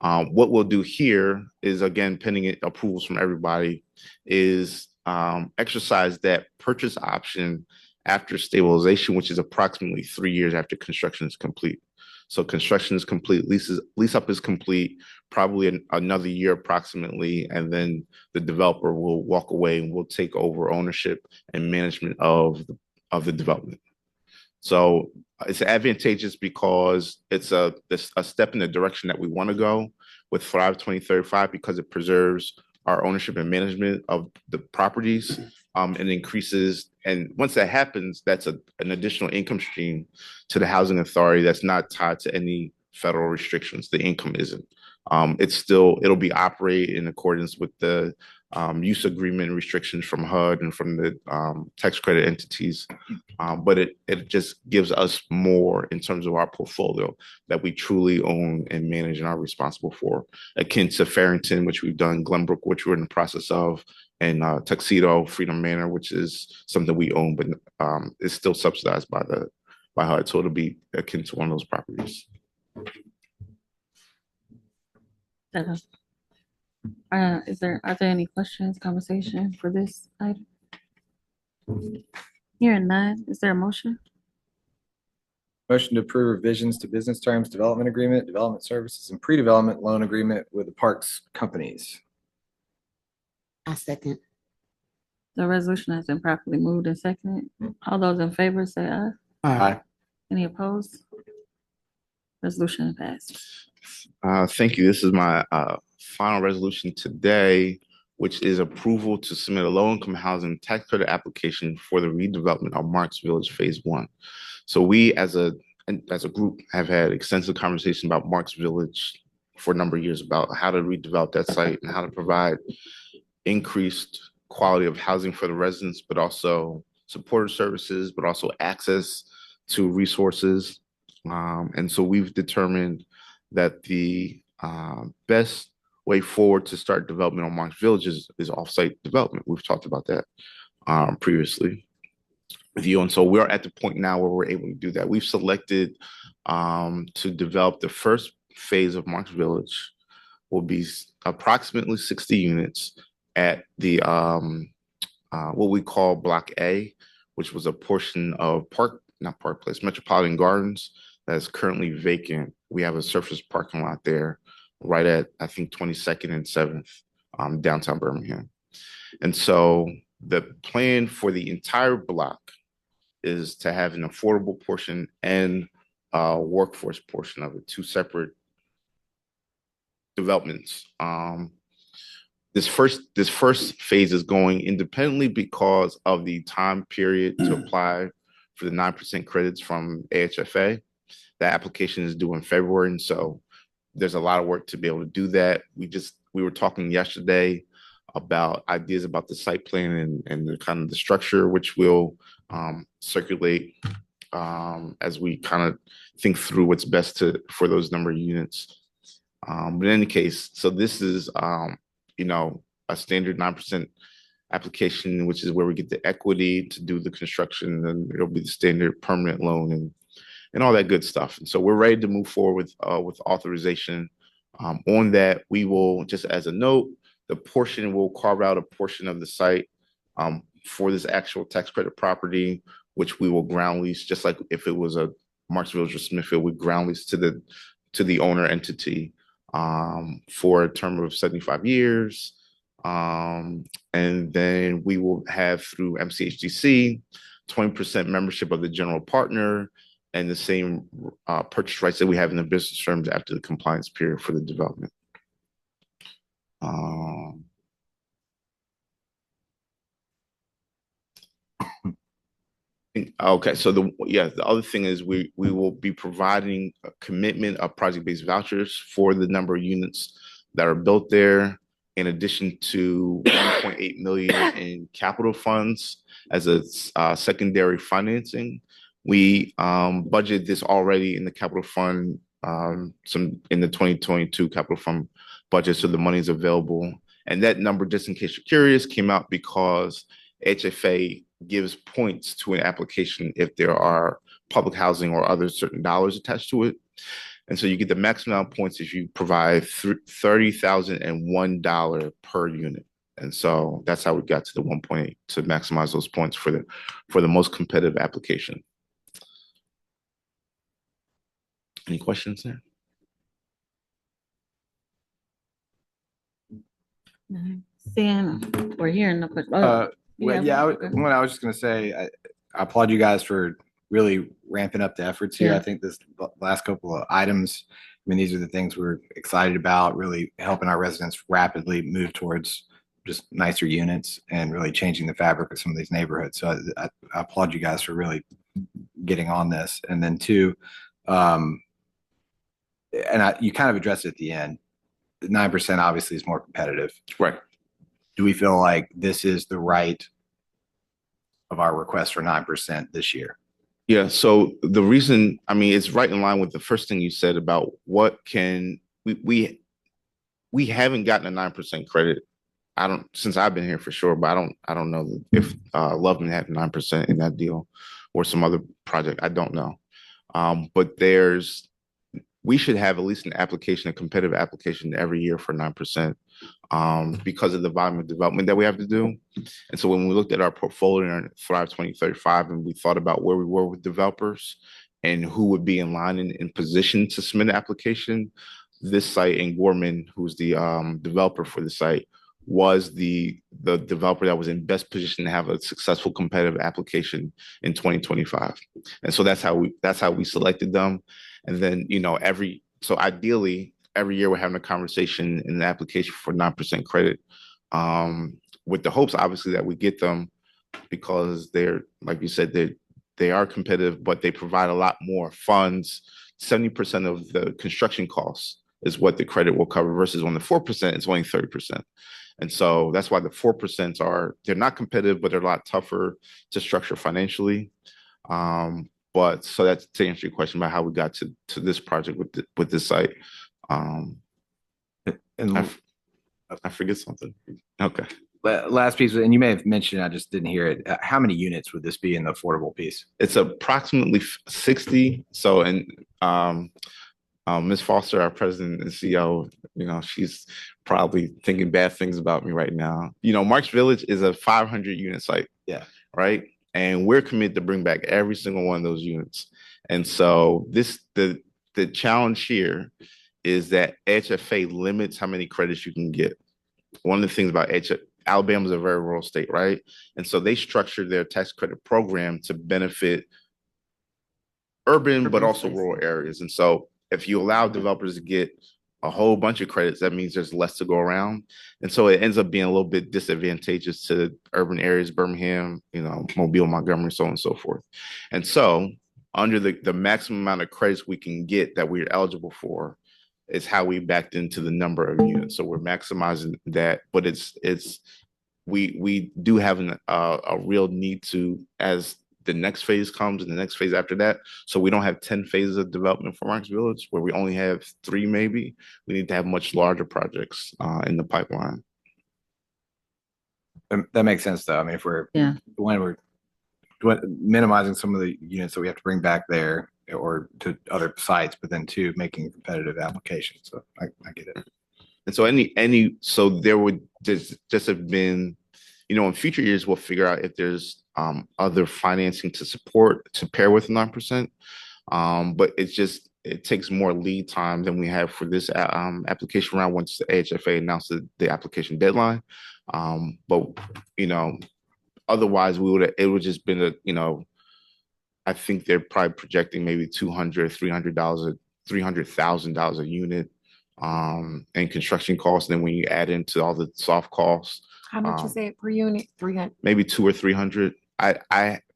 What we'll do here is, again, pending approvals from everybody, is exercise that purchase option after stabilization, which is approximately 3 years after construction is complete. So construction is complete, lease up is complete, probably another year approximately, and then the developer will walk away and will take over ownership and management of the development. So it's advantageous because it's a step in the direction that we want to go with Thrive 2035, because it preserves our ownership and management of the properties, and increases. And once that happens, that's an additional income stream to the housing authority that's not tied to any federal restrictions. The income isn't. It'll be operated in accordance with the use agreement restrictions from HUD and from the tax credit entities. But it just gives us more in terms of our portfolio that we truly own and manage and are responsible for, akin to Farrington, which we've done, Glenbrook, which we're in the process of, and Tuxedo, Freedom Manor, which is something we own, but it's still subsidized by HUD. So it'll be akin to one of those properties. Are there any questions, conversation for this item? Hearing none, is there a motion? Motion to approve revisions to business terms, development agreement, development services, and pre-development loan agreement with the parks companies. I second. The resolution has been properly moved and seconded. All those in favor say aye. Aye. Any opposed? Resolution passed. Thank you. This is my final resolution today, which is approval to submit a low-income housing tax credit application for the redevelopment of Marks Village Phase 1. So we, as a group, have had extensive conversation about Marks Village for a number of years about how to redevelop that site and how to provide increased quality of housing for the residents, but also supportive services, but also access to resources. And so we've determined that the best way forward to start development on Marks Village is offsite development. We've talked about that previously with you. And so we're at the point now where we're able to do that. We've selected to develop the first phase of Marks Village, will be approximately 60 units at the what we call Block A, which was a portion of Metropolitan Gardens that is currently vacant. We have a surface parking lot there right at, I think, 22nd and 7th, downtown Birmingham. And so the plan for the entire block is to have an affordable portion and a workforce portion of it, two separate developments. This first phase is going independently because of the time period to apply for the 9% credits from AHFA. The application is due in February, and so there's a lot of work to be able to do that. We were talking yesterday about ideas about the site plan and the kind of the structure, which will circulate as we kind of think through what's best for those number of units. But in any case, so this is a standard 9% application, which is where we get the equity to do the construction, and it'll be the standard permanent loan and all that good stuff. And so we're ready to move forward with authorization. On that, we will, just as a note, the portion will carve out a portion of the site for this actual tax credit property, which we will ground lease, just like if it was a Marks Village or Smithfield, we ground lease to the owner entity for a term of 75 years. And then we will have through MCHDC 20% membership of the general partner and the same purchase rights that we have in the business terms after the compliance period for the development. Okay, so the other thing is we will be providing a commitment of project-based vouchers for the number of units that are built there, in addition to 1.8 million in capital funds as a secondary financing. We budgeted this already in the capital fund, some in the 2022 capital fund budget, so the money is available. And that number, just in case you're curious, came out because HFA gives points to an application if there are public housing or other certain dollars attached to it. And so you get the maximum amount of points if you provide $30,001 per unit. And so that's how we got to the 1.8 to maximize those points for the most competitive application. Any questions there? Seeing or hearing no question. Well, yeah, what I was just going to say, I applaud you guys for really ramping up the efforts here. Yeah. I think this last couple of items, I mean, these are the things we're excited about, really helping our residents rapidly move towards just nicer units and really changing the fabric of some of these neighborhoods. So I applaud you guys for really getting on this. And then two, you kind of addressed it at the end. 9% obviously is more competitive. Right. Do we feel like this is the right of our request for 9% this year? Yeah. So the reason, I mean, it's right in line with the first thing you said about what can we haven't gotten a 9% credit. Since I've been here for sure, but I don't know if Loveman had 9% in that deal or some other project. I don't know. But we should have at least a competitive application every year for 9%. Because of the volume of development that we have to do. And so when we looked at our portfolio in Thrive 2035 and we thought about where we were with developers and who would be in line and in position to submit an application, this site in Gorman, who's the developer for the site, was the developer that was in best position to have a successful competitive application in 2025. And so that's how we selected them. And then, so ideally, every year we're having a conversation in the application for 9% credit, with the hopes, obviously, that we get them because they're, like you said, they are competitive, but they provide a lot more funds. 70% of the construction costs is what the credit will cover versus on the 4%, it's only 30%. And so that's why the 4% they're not competitive, but they're a lot tougher to structure financially. But so that's to answer your question about how we got to this project with this site. And I forget something. Okay. Last piece, and you may have mentioned, I just didn't hear it. How many units would this be in the affordable piece? It's approximately 60. So, and Ms. Foster, our president and CEO, she's probably thinking bad things about me right now. Marks Village is a 500 unit site. Yeah. Right. And we're committed to bring back every single one of those units. And so the challenge here is that HFA limits how many credits you can get. One of the things about Alabama is a very rural state, right? And so they structured their tax credit program to benefit urban but also rural areas. And so if you allow developers to get a whole bunch of credits, that means there's less to go around. And so it ends up being a little bit disadvantageous to urban areas, Birmingham, Mobile, Montgomery, so on and so forth. And so under the maximum amount of credits we can get that we're eligible for is how we backed into the number of units. So we're maximizing that, but we do have a real need to, as the next phase comes and the next phase after that. So we don't have 10 phases of development for Marks Village where we only have 3 maybe. We need to have much larger projects in the pipeline. That makes sense though. I mean, if we're minimizing some of the units that we have to bring back there or to other sites, but then two, making competitive applications. So I get it. And so so there would just have been, in future years, we'll figure out if there's other financing to pair with 9%. But it takes more lead time than we have for this application round once the AHFA announced the application deadline. But otherwise it would just been I think they're probably projecting maybe $300,000 a unit and construction costs. And then when you add into all the soft costs, How much you said per unit? 300? maybe 200 or 300.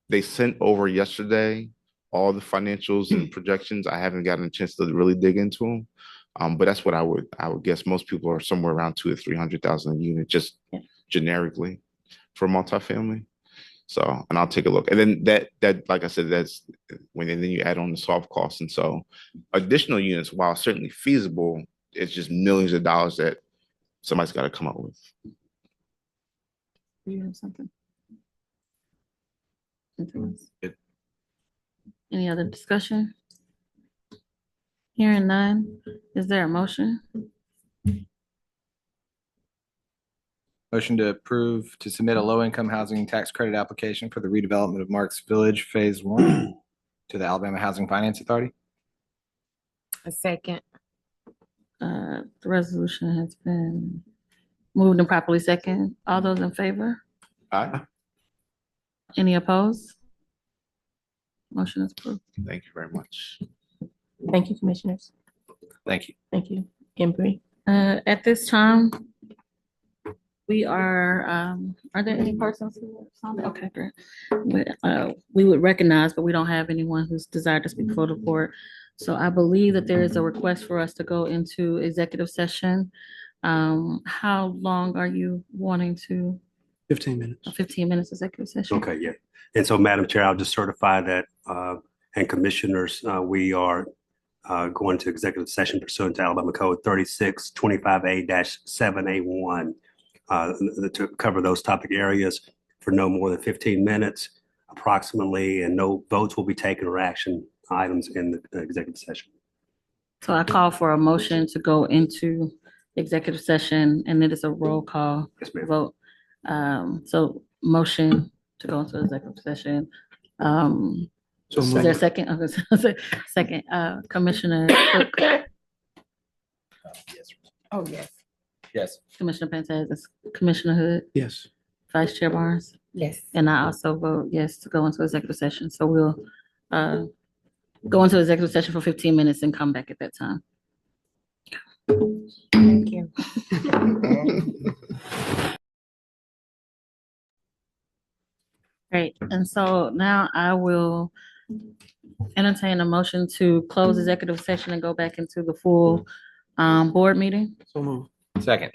They sent over yesterday all the financials and projections. I haven't gotten a chance to really dig into them. But that's what I would guess. Most people are somewhere around 200,000 to 300,000 a unit, just generically for multifamily. So, and I'll take a look. And then that like I said, that's when then you add on the soft costs. And so additional units, while certainly feasible, it's just millions of dollars that somebody's got to come up with. You have something? Good. Any other discussion? Hearing none, is there a motion? Motion to approve to submit a low-income housing tax credit application for the redevelopment of Marks Village Phase 1 to the Alabama Housing Finance Authority. A second. The resolution has been moved and properly second. All those in favor? Aye. Any opposed? Motion is approved. Thank you very much. Thank you, commissioners. Thank you. Thank you. Embry. At this time, we are there any persons who are, okay, great. We would recognize, but we don't have anyone who's desired to speak for the board. So I believe that there is a request for us to go into executive session. How long are you wanting to? 15 minutes. 15 minutes executive session. Okay, yeah. And so, Madam Chair, I'll just certify that, and commissioners, we are going to executive session pursuant to Alabama Code 3625A-7A1 to cover those topic areas for no more than 15 minutes approximately, and no votes will be taken or action items in the executive session. So I call for a motion to go into executive session, and it is a roll call Yes, ma'am. vote. So motion to go into executive session. So Is there a second? Okay, second, Commissioner Cook, Oh, yes. Yes. Commissioner Pantages, Commissioner Hood, Yes. Vice Chair Barnes, Yes. and I also vote yes to go into executive session. So we'll go into executive session for 15 minutes and come back at that time. Thank you. Great, and so now I will entertain a motion to close executive session and go back into the full board meeting. So move. Second.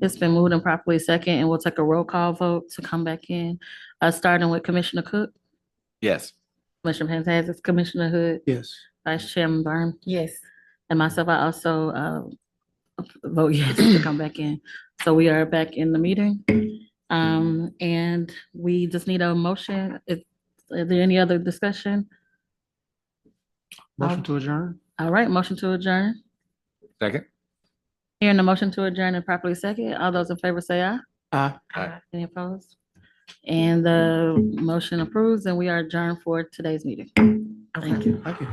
It's been moved and properly second, and we'll take a roll call vote to come back in, starting with Commissioner Cook, Yes. Commissioner Pantages, Commissioner Hood, Yes. Vice Chairman Byrne, Yes. and myself, I also vote yes to come back in. So we are back in the meeting. And we just need a motion. Is there any other discussion? Motion to adjourn. All right, motion to adjourn. Second. Hearing the motion to adjourn and properly second, all those in favor say aye. Aye. Any opposed? And the motion approves, and we are adjourned for today's meeting. Thank you. Thank you.